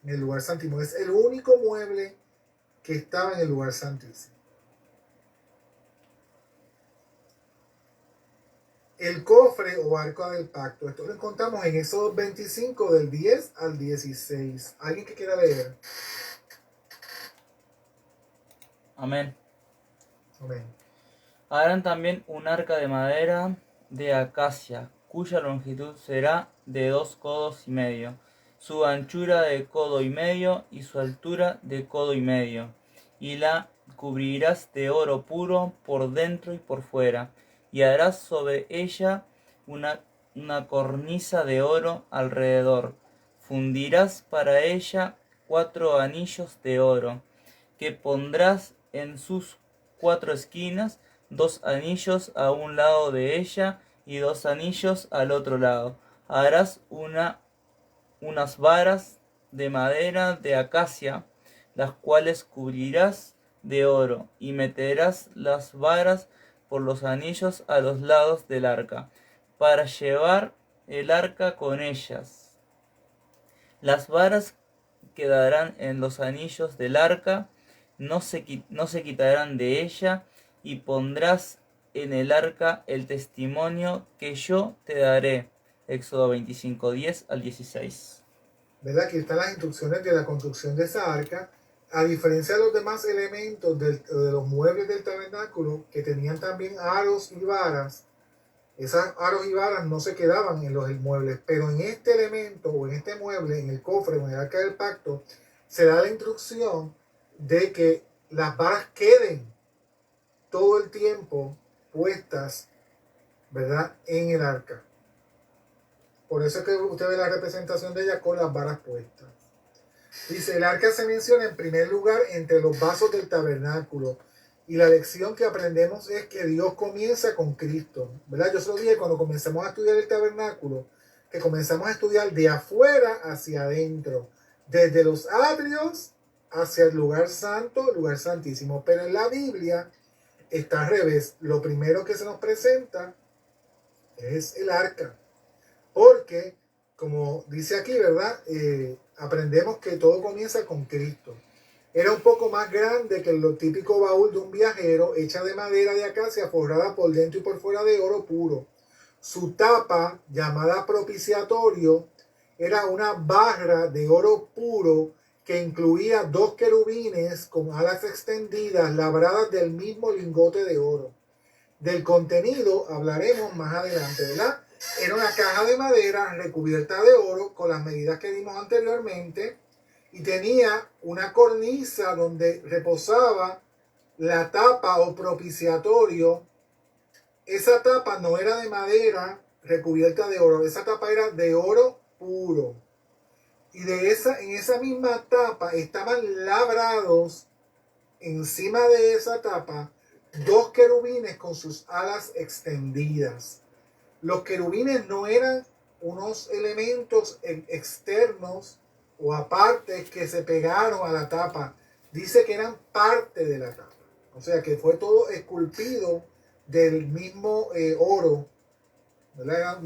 en el lugar santísimo. Es el único mueble que estaba en el lugar santísimo. El cofre o arca del pacto. Esto lo encontramos en Éxodo 25 del 10 al 16. ¿Alguien que quiera leer? Amén. Amén. Harán también un arca de madera de acacia, cuya longitud será de 2 codos y medio, su anchura de codo y medio y su altura de codo y medio, y la cubrirás de oro puro por dentro y por fuera, y harás sobre ella una cornisa de oro alrededor. Fundirás para ella 4 anillos de oro, que pondrás en sus 4 esquinas, 2 anillos a un lado de ella y 2 anillos al otro lado. Harás unas varas de madera de acacia, las cuales cubrirás de oro, y meterás las varas por los anillos a los lados del arca, para llevar el arca con ellas. Las varas quedarán en los anillos del arca, no se quitarán de ella, y pondrás en el arca el testimonio que yo te daré. Éxodo 25, 10 al 16. ¿Verdad? Aquí están las instrucciones de la construcción de esa arca. A diferencia de los demás elementos de los muebles del tabernáculo, que tenían también aros y varas, esas aros y varas no se quedaban en los muebles, pero en este elemento o en este mueble, en el cofre o en el arca del pacto, se da la instrucción de que las varas queden todo el tiempo puestas, ¿verdad?, en el arca. Por eso es que usted ve la representación de ella con las varas puestas. Dice, el arca se menciona en primer lugar entre los vasos del tabernáculo. Y la lección que aprendemos es que Dios comienza con Cristo. ¿Verdad? Yo se lo dije cuando comenzamos a estudiar el tabernáculo, que comenzamos a estudiar de afuera hacia adentro. Desde los atrios hacia el lugar santo, el lugar santísimo. Pero en la Biblia está al revés. Lo primero que se nos presenta es el arca. Porque, como dice aquí, ¿verdad? Aprendemos que todo comienza con Cristo. Era un poco más grande que lo típico baúl de un viajero, hecha de madera de acacia, forrada por dentro y por fuera de oro puro. Su tapa, llamada propiciatorio, era una barra de oro puro que incluía 2 querubines con alas extendidas labradas del mismo lingote de oro. Del contenido hablaremos más adelante, ¿verdad? Era una caja de madera recubierta de oro con las medidas que dimos anteriormente y tenía una cornisa donde reposaba la tapa o propiciatorio. Esa tapa no era de madera recubierta de oro, esa tapa era de oro puro. Y en esa misma tapa estaban labrados encima de esa tapa 2 querubines con sus alas extendidas. Los querubines no eran unos elementos externos o apartes que se pegaron a la tapa. Dice que eran parte de la tapa. O sea que fue todo esculpido del mismo oro. Era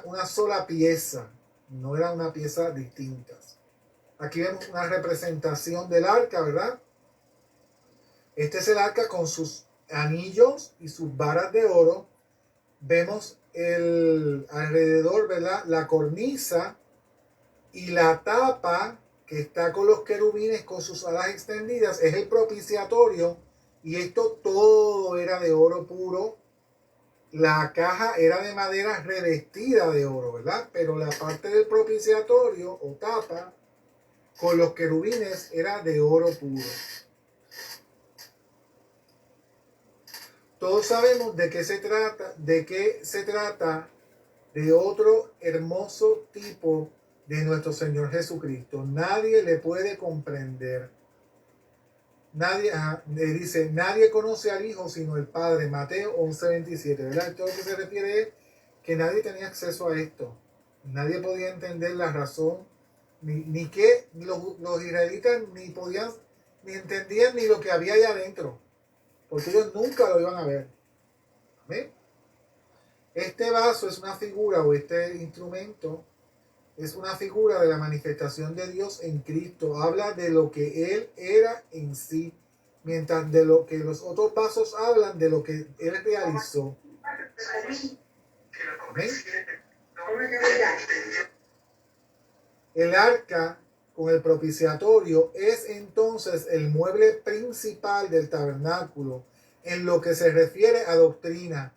una sola pieza. No era una pieza distintas. Aquí vemos una representación del arca, ¿verdad? Este es el arca con sus anillos y sus varas de oro. Vemos alrededor, ¿verdad? La cornisa y la tapa que está con los querubines con sus alas extendidas es el propiciatorio, y esto todo era de oro puro. La caja era de madera revestida de oro, ¿verdad? Pero la parte del propiciatorio o tapa con los querubines era de oro puro. Todos sabemos de qué se trata, de otro hermoso tipo de nuestro Señor Jesucristo. Nadie le puede comprender. Nadie conoce al Hijo sino el Padre. Mateo 11:27, ¿verdad? Todo lo que se refiere es que nadie tenía acceso a esto. Nadie podía entender la razón, ni que los israelitas ni entendían ni lo que había allá adentro, porque ellos nunca lo iban a ver. ¿Ven? Este vaso es una figura, o este instrumento es una figura de la manifestación de Dios en Cristo. Habla de lo que Él era en sí, mientras de lo que los otros vasos hablan de lo que Él realizó. ¿Ven? El arca con el propiciatorio es entonces el mueble principal del tabernáculo en lo que se refiere a doctrina,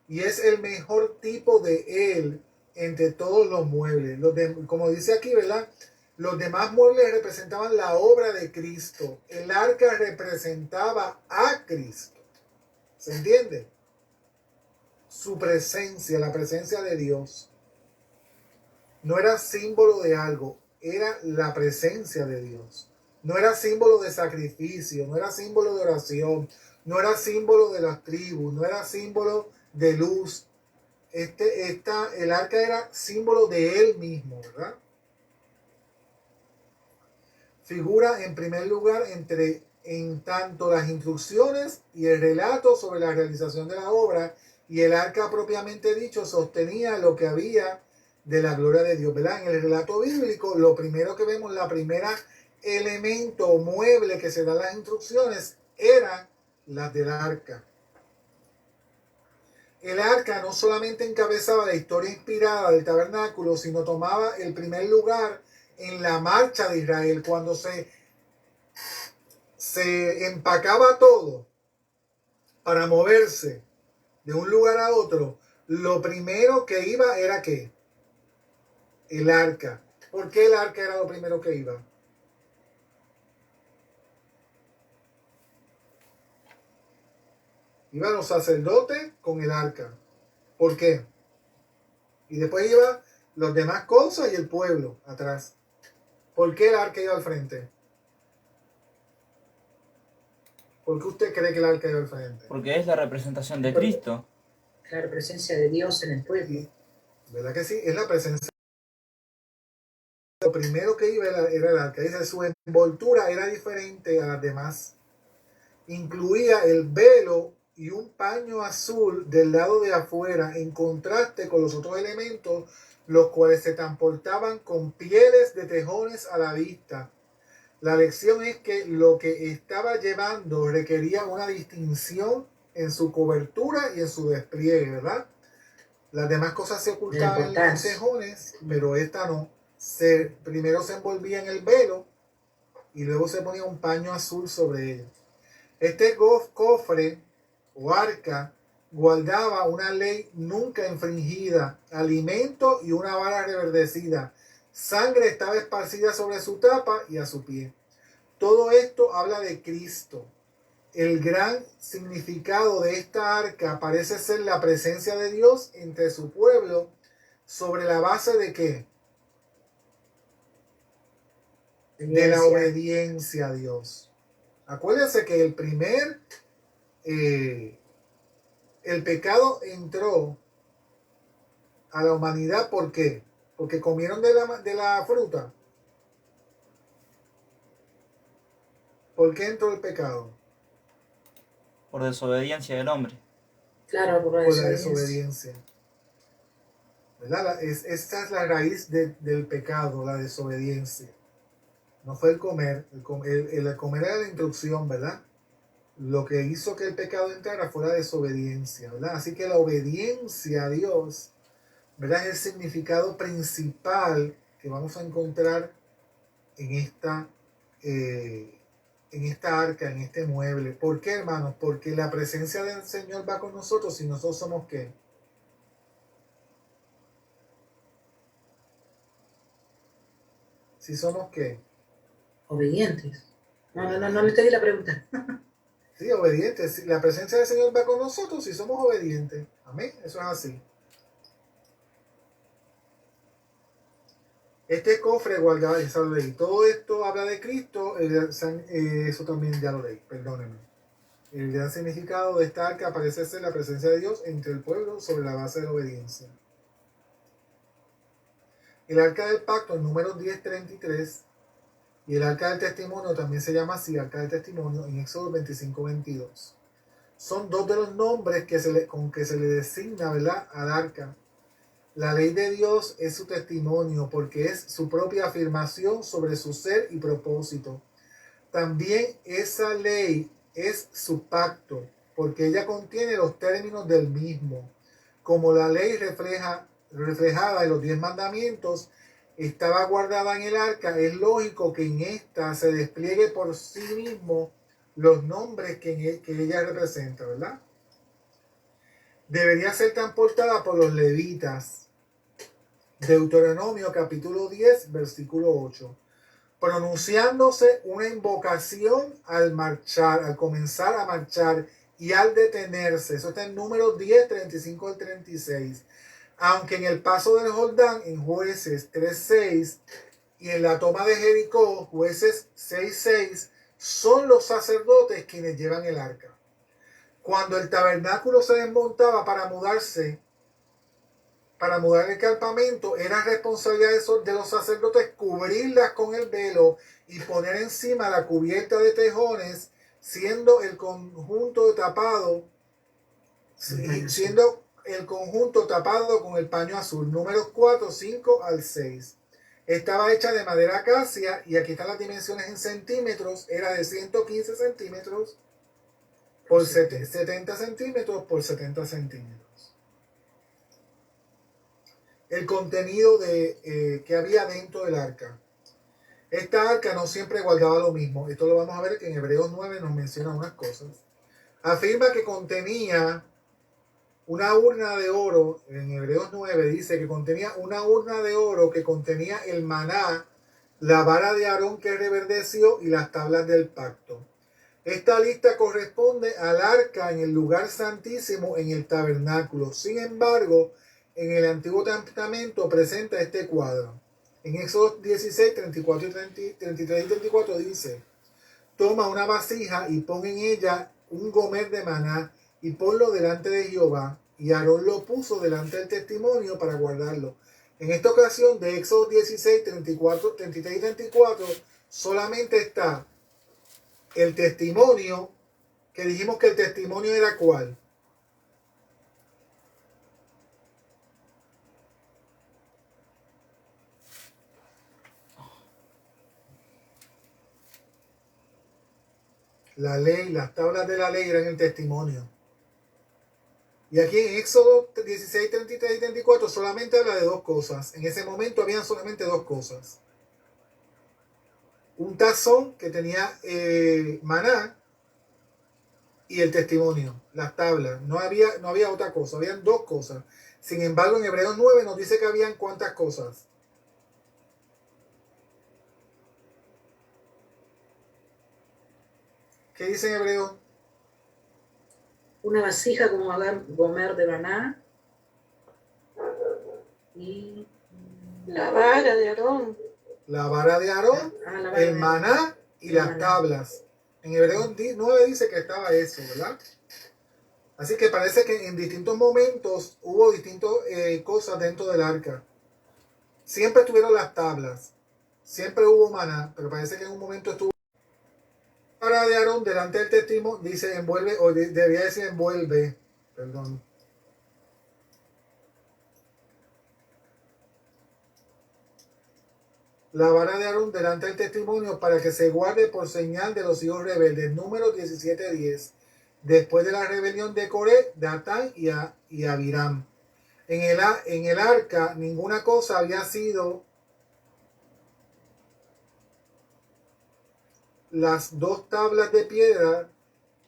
y es el mejor tipo de él entre todos los muebles. Como dice aquí, ¿verdad? Los demás muebles representaban la obra de Cristo. El arca representaba a Cristo. ¿Se entiende? Su presencia, la presencia de Dios. No era símbolo de algo, era la presencia de Dios. No era símbolo de sacrificio, no era símbolo de oración, no era símbolo de las tribus, no era símbolo de luz. El arca era símbolo de Él mismo, ¿verdad? Figura en primer lugar en tanto las instrucciones y el relato sobre la realización de la obra, y el arca propiamente dicho sostenía lo que había de la gloria de Dios, ¿verdad? En el relato bíblico, lo primero que vemos, la primera elemento o mueble que se da las instrucciones era las del arca. El arca no solamente encabezaba la historia inspirada del tabernáculo, sino tomaba el primer lugar en la marcha de Israel. Cuando se empacaba todo para moverse de un lugar a otro, lo primero que iba era ¿qué? El arca. ¿Por qué el arca era lo primero que iba? Iban los sacerdotes con el arca. ¿Por qué? Y después iba Los demás cosas y el pueblo atrás. ¿Por qué el arca iba al frente? ¿Por qué usted cree que el arca iba al frente? Porque es la representación de Cristo. La presencia de Dios en el pueblo. ¿Verdad que sí? Es la presencia. Lo primero que iba era el arca. Dice, su envoltura era diferente a las demás. Incluía el velo y un paño azul del lado de afuera, en contraste con los otros elementos, los cuales se transportaban con pieles de tejones a la vista. La lección es que lo que estaba llevando requería una distinción en su cobertura y en su despliegue, ¿verdad? Las demás cosas se ocultaban en los tejones, pero esta no. Primero se envolvía en el velo y luego se ponía un paño azul sobre ella. Este cofre o arca guardaba una ley nunca infringida, alimento y una vara reverdecida. Sangre estaba esparcida sobre su tapa y a su pie. Todo esto habla de Cristo. El gran significado de esta arca parece ser la presencia de Dios entre su pueblo, sobre la base de ¿qué? De la obediencia a Dios. Acuérdense que el pecado entró a la humanidad, ¿por qué? Porque comieron de la fruta. ¿Por qué entró el pecado? Por desobediencia del hombre. Claro, por la desobediencia. ¿Verdad? Esta es la raíz del pecado, la desobediencia. No fue el comer. El comer era la instrucción, ¿verdad? Lo que hizo que el pecado entrara fue la desobediencia, ¿verdad? Así que la obediencia a Dios, ¿verdad? Es el significado principal que vamos a encontrar en esta arca, en este mueble. ¿Por qué, hermanos? Porque la presencia del Señor va con nosotros y nosotros somos ¿qué? Si somos ¿qué? Obedientes. No le entendí la pregunta. Sí, obedientes. La presencia del Señor va con nosotros si somos obedientes. Amén. Eso es así. Este cofre guardaba, ya lo leí. Todo esto habla de Cristo. Eso también ya lo leí. Perdónenme. El gran significado de esta arca parece ser la presencia de Dios entre el pueblo sobre la base de la obediencia. El arca del pacto, el número 1033, y el arca del testimonio también se llama así, arca del testimonio, en Éxodo 25:22. Son dos de los nombres con que se le designa, ¿verdad?, al arca. La ley de Dios es su testimonio porque es su propia afirmación sobre su ser y propósito. También esa ley es su pacto porque ella contiene los términos del mismo. Como la ley reflejada en los 10 mandamientos estaba guardada en el arca, es lógico que en esta se despliegue por sí mismo los nombres que ella representa, ¿verdad? Debería ser transportada por los levitas. Deuteronomio capítulo 10, versículo 8. Pronunciándose una invocación al marchar, al comenzar a marchar y al detenerse. Eso está en Números 10, 35 al 36. Aunque en el paso del Jordán, en Jueces 3:6, y en la toma de Jericó, Jueces 6:6, son los sacerdotes quienes llevan el arca. Cuando el tabernáculo se desmontaba para mudar el campamento, era responsabilidad de los sacerdotes cubrirlas con el velo y poner encima la cubierta de tejones, siendo el conjunto tapado con el paño azul. Números 4, 5 al 6. Estaba hecha de madera acacia y aquí están las dimensiones en centímetros. Era de 115 centímetros por 70 centímetros por 70 centímetros. El contenido que había dentro del arca. Esta arca no siempre guardaba lo mismo. Esto lo vamos a ver que en Hebreos 9 nos menciona unas cosas. Afirma que contenía una urna de oro. En Hebreos 9 dice que contenía una urna de oro que contenía el maná, la vara de Aarón que reverdeció y las tablas del pacto. Esta lista corresponde al arca en el lugar santísimo en el tabernáculo. Sin embargo, en el Antiguo Testamento presenta este cuadro. En Éxodo 16, 34 y 33 y 34 dice: toma una vasija y pon en ella un gomer de maná y ponlo delante de Jehová. Y Aarón lo puso delante del testimonio para guardarlo. En esta ocasión de Éxodo 16, 34, 33 y 34 solamente está el testimonio, que dijimos que el testimonio era ¿cuál? La ley, las tablas de la ley eran el testimonio. Y aquí en Éxodo 16, 33 y 34 solamente habla de dos cosas. En ese momento habían solamente dos cosas. Un tazón que tenía maná y el testimonio, las tablas. No había otra cosa, habían dos cosas. Sin embargo, en Hebreos 9 nos dice que habían ¿cuántas cosas? ¿Qué dice en Hebreos? Una vasija como gomer de maná y La vara de Aarón. La vara de Aarón, la vara el de maná y las maná. tablas. En Hebreos 9 dice que estaba eso, ¿verdad? Así que parece que en distintos momentos hubo distintas cosas dentro del arca. Siempre estuvieron las tablas, siempre hubo maná, pero parece que en un momento estuvo la vara de Aarón delante del testimonio, dice envuelve, o debía decir envuelve, perdón. La vara de Aarón delante del testimonio para que se guarde por señal de los hijos rebeldes. Número 17:10. Después de la rebelión de Coré, Datán y Abiram. En el arca ninguna cosa había sido las dos tablas de piedra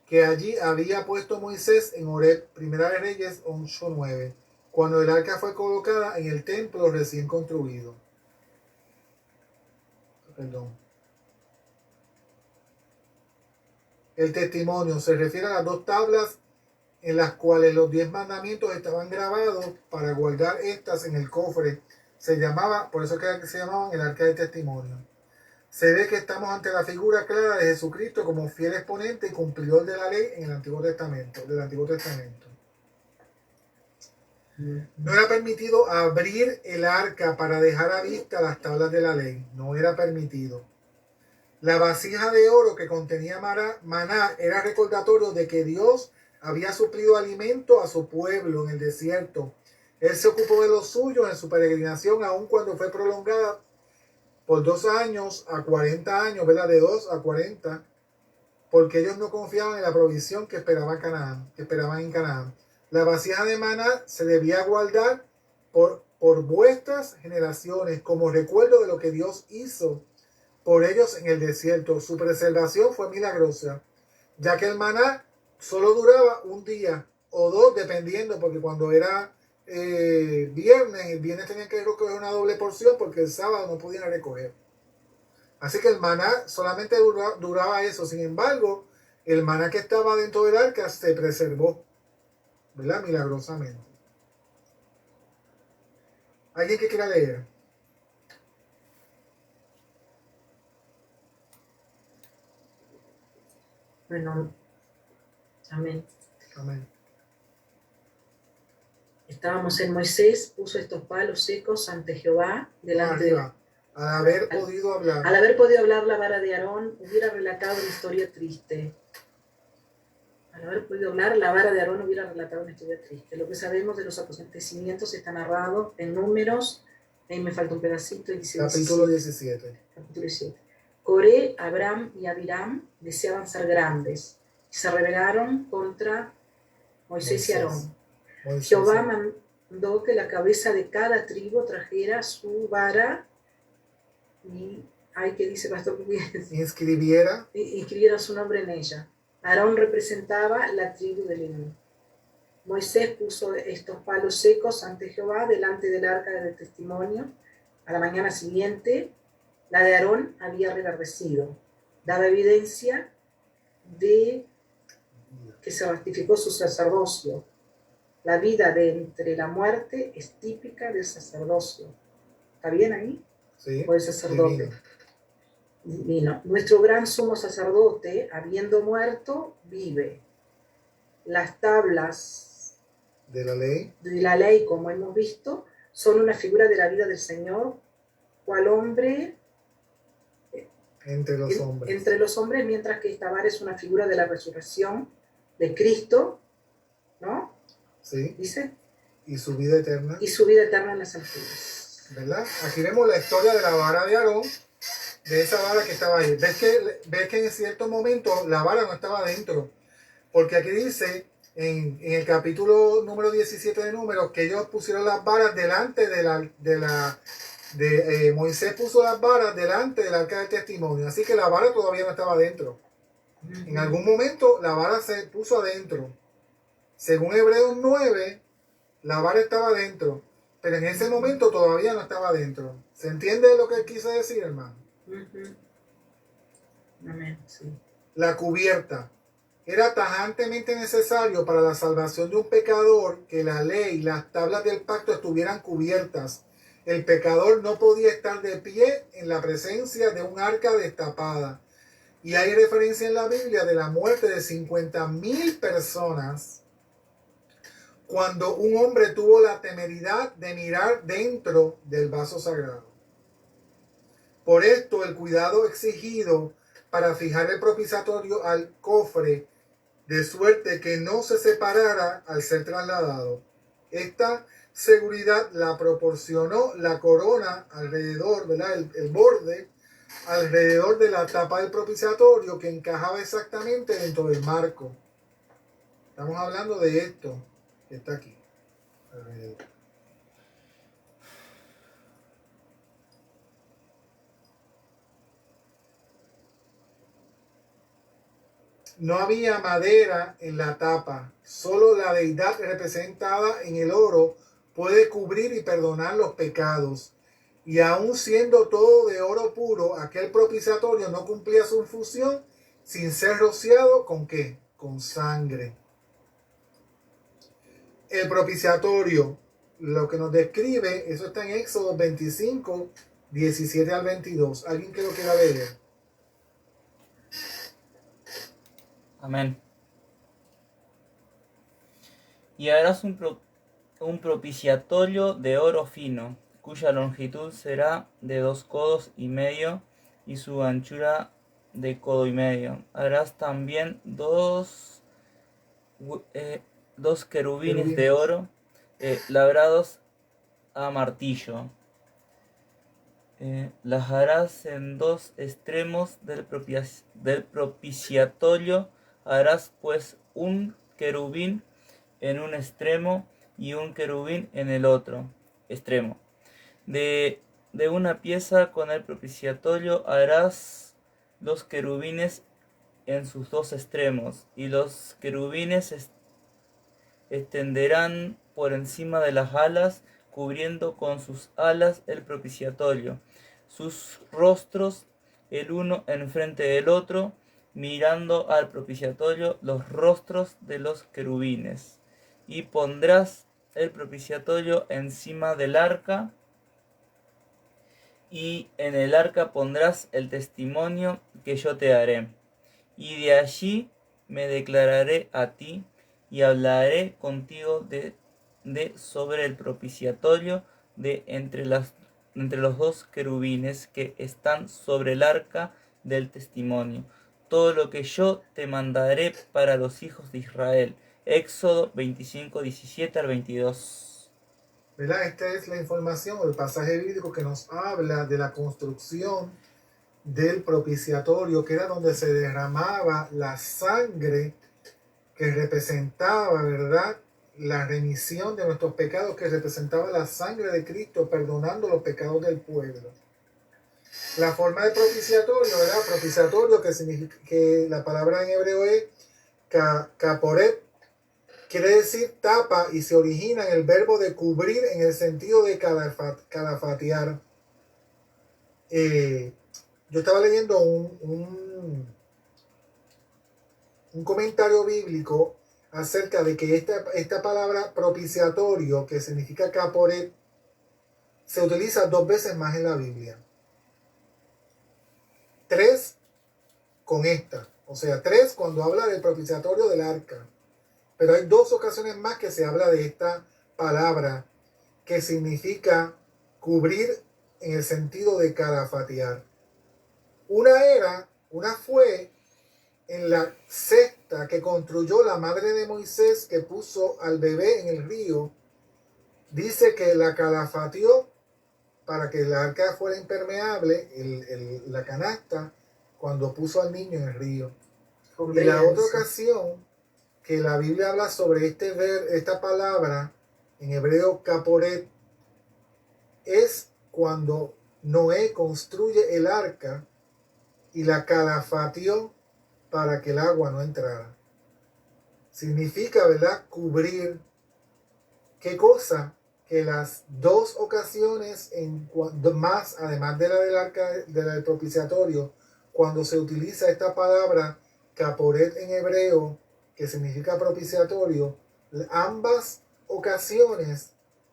que allí había puesto Moisés en Horeb, Primera de Reyes 8:9, cuando el arca fue colocada en el templo recién construido. Perdón. El testimonio se refiere a las dos tablas en las cuales los 10 mandamientos estaban grabados para guardar estas en el cofre. Se llamaba, por eso que se llamaban el arca del testimonio. Se ve que estamos ante la figura clara de Jesucristo como fiel exponente y cumplidor de la ley en el Antiguo Testamento, del Antiguo Testamento. No era permitido abrir el arca para dejar a vista las tablas de la ley. No era permitido. La vasija de oro que contenía maná era recordatorio de que Dios había suplido alimento a su pueblo en el desierto. Él se ocupó de los suyos en su peregrinación, aun cuando fue prolongada por 2 años a 40 años, ¿verdad? De 2 a 40, porque ellos no confiaban en la provisión que esperaban en Canaán. La vasija de maná se debía guardar por vuestras generaciones como recuerdo de lo que Dios hizo por ellos en el desierto. Su preservación fue milagrosa, ya que el maná solo duraba un día o dos, dependiendo, porque cuando era viernes, el viernes tenían que recoger una doble porción porque el sábado no podían recoger. Así que el maná solamente duraba eso. Sin embargo, el maná que estaba dentro del arca se preservó, ¿verdad? Milagrosamente. ¿Alguien que quiera leer? Bueno, amén. Amén. Estábamos en Moisés, puso estos palos secos ante Jehová, delante de... Al haber podido hablar. Al haber podido hablar la vara de Aarón, hubiera relatado una historia triste. Al haber podido hablar, la vara de Aarón hubiera relatado una historia triste. Lo que sabemos de los acontecimientos está narrado en Números, ahí me falta un pedacito, y dice capítulo 17. Capítulo 17. Coré, Abraham y Abiram deseaban ser grandes y se rebelaron contra Moisés y Aarón. Jehová mandó que la cabeza de cada tribu trajera su vara y, ¿qué dice Pastor? Inscribiera su nombre en ella. Aarón representaba la tribu de Leví. Moisés puso estos palos secos ante Jehová delante del arca del testimonio. A la mañana siguiente, la de Aarón había reverdecido. Daba evidencia de que se ratificó su sacerdocio. La vida de entre la muerte es típica del sacerdocio. ¿Está bien ahí? Sí, O el sacerdote. divino. Divino. Nuestro gran sumo sacerdote, habiendo muerto, vive. Las tablas De la ley, de la ley, como hemos visto, son una figura de la vida del Señor, cual hombre entre los hombres. entre los hombres, mientras que esta vara es una figura de la resurrección de Cristo, ¿no? Sí, Dice, y su vida eterna. y su vida eterna en las alturas. ¿Verdad? Aquí vemos la historia de la vara de Aarón, de esa vara que estaba ahí. ¿Ves que en cierto momento la vara no estaba adentro? Porque aquí dice, en el capítulo número 17 de Números, que ellos pusieron las varas delante Moisés puso las varas delante del arca del testimonio. Así que la vara todavía no estaba adentro. En algún momento la vara se puso adentro. Según Hebreos 9, la vara estaba adentro. Pero en ese momento todavía no estaba adentro. ¿Se entiende lo que quise decir, hermano? Amén, sí. La cubierta. Era tajantemente necesario para la salvación de un pecador que la ley y las tablas del pacto estuvieran cubiertas. El pecador no podía estar de pie en la presencia de un arca destapada. Y hay referencia en la Biblia de la muerte de 50,000 personas cuando un hombre tuvo la temeridad de mirar dentro del vaso sagrado. Por esto, el cuidado exigido para fijar el propiciatorio al cofre, de suerte que no se separara al ser trasladado. Esta seguridad la proporcionó la corona alrededor, ¿verdad? El borde alrededor de la tapa del propiciatorio, que encajaba exactamente dentro del marco. Estamos hablando de esto que está aquí alrededor. No había madera en la tapa, solo la deidad representada en el oro puede cubrir y perdonar los pecados. Y aun siendo todo de oro puro, aquel propiciatorio no cumplía su función sin ser rociado ¿con qué? Con sangre. El propiciatorio, lo que nos describe, eso está en Éxodo 25, 17 al 22. ¿Alguien que lo quiera leer? Amén. Y harás un propiciatorio de oro fino, cuya longitud será de 2 codos y medio y su anchura de codo y medio. Harás también dos querubines de oro labrados a martillo. Las harás en 2 extremos del propiciatorio. Harás pues un querubín en un extremo y un querubín en el otro extremo. De una pieza con el propiciatorio harás los querubines en sus 2 extremos, y los querubines extenderán por encima de las alas, cubriendo con sus alas el propiciatorio, sus rostros el uno enfrente del otro, mirando al propiciatorio los rostros de los querubines. Y pondrás el propiciatorio encima del arca, y en el arca pondrás el testimonio que yo te daré. Y de allí me declararé a ti y hablaré contigo de sobre el propiciatorio de entre los 2 querubines que están sobre el arca del testimonio. Todo lo que yo te mandaré para los hijos de Israel. Éxodo 25, 17 al 22. ¿Verdad? Esta es la información, el pasaje bíblico que nos habla de la construcción del propiciatorio, que era donde se derramaba la sangre que representaba, ¿verdad?, la remisión de nuestros pecados, que representaba la sangre de Cristo perdonando los pecados del pueblo. La forma de propiciatorio, ¿verdad? Propiciatorio, que significa, que la palabra en hebreo es kaporet, quiere decir tapa, y se origina en el verbo de cubrir en el sentido de calafatear. Yo estaba leyendo un comentario bíblico acerca de que esta palabra propiciatorio, que significa caporet, se utiliza 2 veces más en la Biblia. 3 con esta. O sea, 3 cuando habla del propiciatorio del arca. Pero hay 2 ocasiones más que se habla de esta palabra que significa cubrir en el sentido de calafatear. Una fue en la cesta que construyó la madre de Moisés, que puso al bebé en el río. Dice que la calafateó para que el arca fuera impermeable, la canasta, cuando puso al niño en el río. Y la otra ocasión que la Biblia habla sobre esta palabra en hebreo caporet es cuando Noé construye el arca y la calafateó para que el agua no entrara. Significa, ¿verdad?, cubrir. ¿Qué cosa? Que las 2 ocasiones más, además de la del arca del propiciatorio, cuando se utiliza esta palabra caporet en hebreo, que significa propiciatorio, ambas ocasiones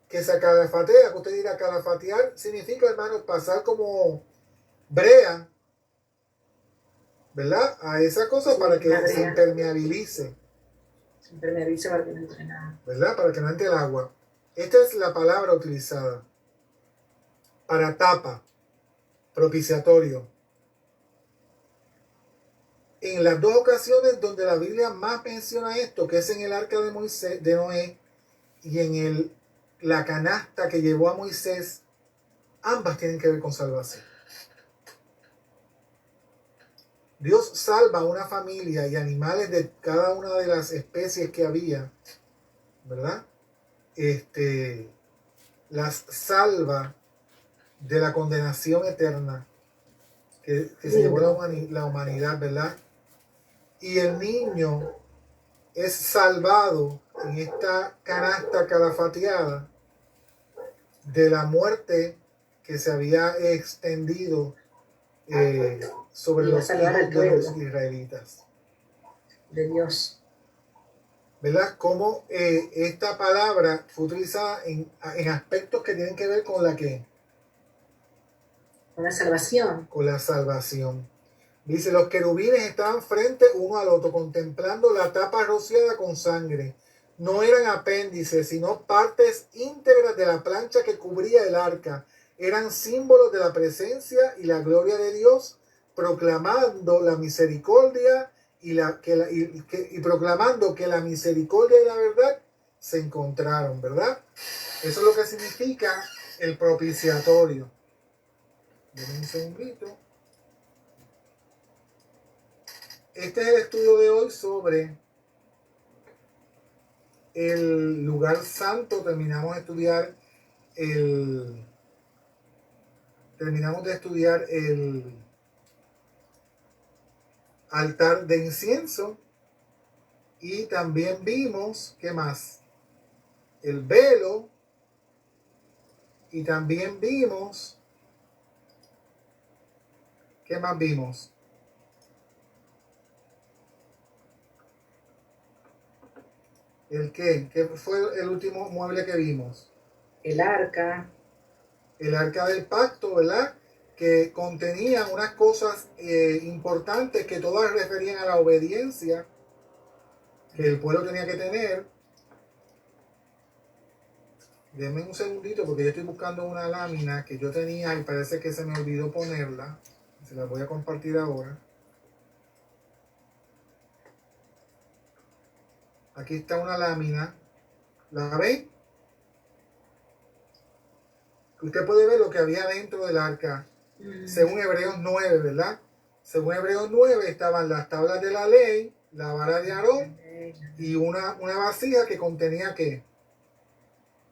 que se calafatea, que usted dirá, calafatear significa, hermanos, pasar como brea, ¿verdad?, a esa cosa, sí, para que se impermeabilice. Se impermeabilice para que no entre nada. ¿Verdad? Para que no entre el agua. Esta es la palabra utilizada para tapa, propiciatorio. En las 2 ocasiones donde la Biblia más menciona esto, que es en el arca de Moisés, de Noé, y en la canasta que llevó a Moisés, ambas tienen que ver con salvación. Dios salva a una familia y animales de cada una de las especies que había, ¿verdad? Las salva de la condenación eterna que se llevó la humanidad, ¿verdad? Y el niño es salvado en esta canasta calafateada de la muerte que se había extendido sobre los hijos de los israelitas. De Dios. ¿Verdad? Cómo esta palabra fue utilizada en aspectos que tienen que ver con la que... Con la salvación. Con la salvación. Dice, los querubines estaban frente uno al otro, contemplando la tapa rociada con sangre. No eran apéndices, sino partes íntegras de la plancha que cubría el arca. Eran símbolos de la presencia y la gloria de Dios, proclamando la misericordia y proclamando que la misericordia y la verdad se encontraron, ¿verdad? Eso es lo que significa el propiciatorio. Denme un segundito. Este es el estudio de hoy sobre el lugar santo. Terminamos de estudiar el altar de incienso y también vimos, ¿qué más? El velo, y también vimos, ¿qué más vimos? ¿El qué? ¿Qué fue el último mueble que vimos? El arca. El arca del pacto, ¿verdad? Que contenía unas cosas importantes que todas referían a la obediencia que el pueblo tenía que tener. Denme un segundito porque yo estoy buscando una lámina que yo tenía y parece que se me olvidó ponerla. Se la voy a compartir ahora. Aquí está una lámina. ¿La ven? Usted puede ver lo que había dentro del arca. Según Hebreos 9, ¿verdad? Según Hebreos 9 estaban las tablas de la ley, la vara de Aarón y una vasija que contenía ¿qué?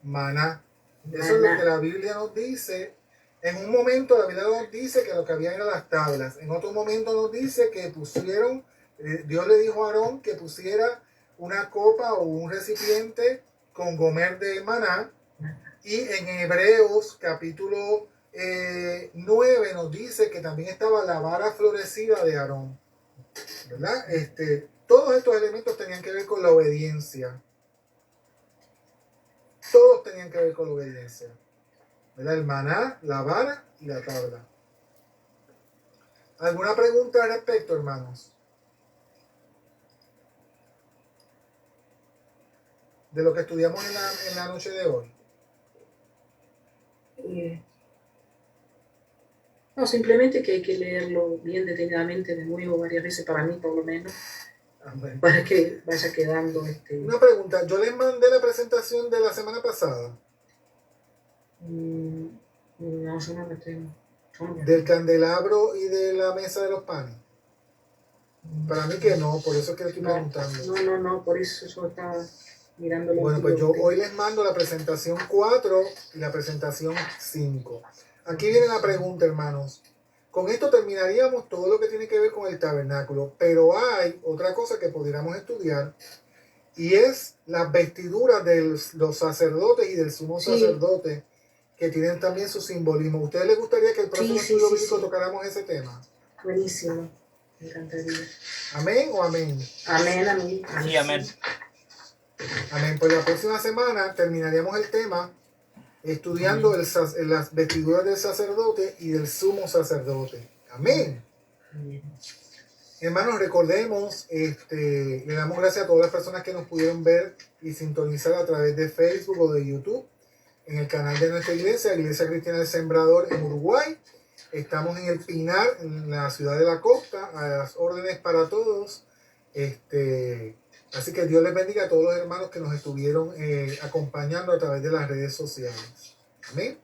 Maná. Eso es lo que la Biblia nos dice. En un momento la Biblia nos dice que lo que había eran las tablas. En otro momento nos dice que pusieron, Dios le dijo a Aarón que pusiera una copa o un recipiente con gomer de maná. Y en Hebreos capítulo 9 nos dice que también estaba la vara florecida de Aarón, ¿verdad? todos estos elementos tenían que ver con la obediencia. Todos tenían que ver con la obediencia. ¿Verdad? El maná, la vara y la tabla. ¿Alguna pregunta al respecto, hermanos? De lo que estudiamos en la noche de hoy. No, simplemente que hay que leerlo bien detenidamente de nuevo varias veces, para mí por lo menos, Amén. para que vaya quedando Una pregunta, yo les mandé la presentación de la semana pasada no, yo no la tengo. del candelabro y de la mesa de los panes. Para mí que no, por eso es que le estoy preguntando. No, por eso yo estaba mirando. Bueno, pues yo hoy les mando la presentación 4 y la presentación 5. Aquí viene la pregunta, hermanos. Con esto terminaríamos todo lo que tiene que ver con el tabernáculo, pero hay otra cosa que pudiéramos estudiar y es las vestiduras de los sacerdotes y del sumo sacerdote, que tienen también su simbolismo. ¿A ustedes les gustaría que el próximo estudio bíblico tocáramos ese tema? Buenísimo, me encantaría. ¿Amén o amén? Amén, amén. Sí, amén. Amén. Pues la próxima semana terminaríamos el tema estudiando las vestiduras del sacerdote y del sumo sacerdote. Amén. Hermanos, recordemos, le damos gracias a todas las personas que nos pudieron ver y sintonizar a través de Facebook o de YouTube en el canal de nuestra iglesia, Iglesia Cristiana del Sembrador en Uruguay. Estamos en el Pinar, en la ciudad de la costa, a las órdenes para todos. Así que Dios les bendiga a todos los hermanos que nos estuvieron acompañando a través de las redes sociales. Amén.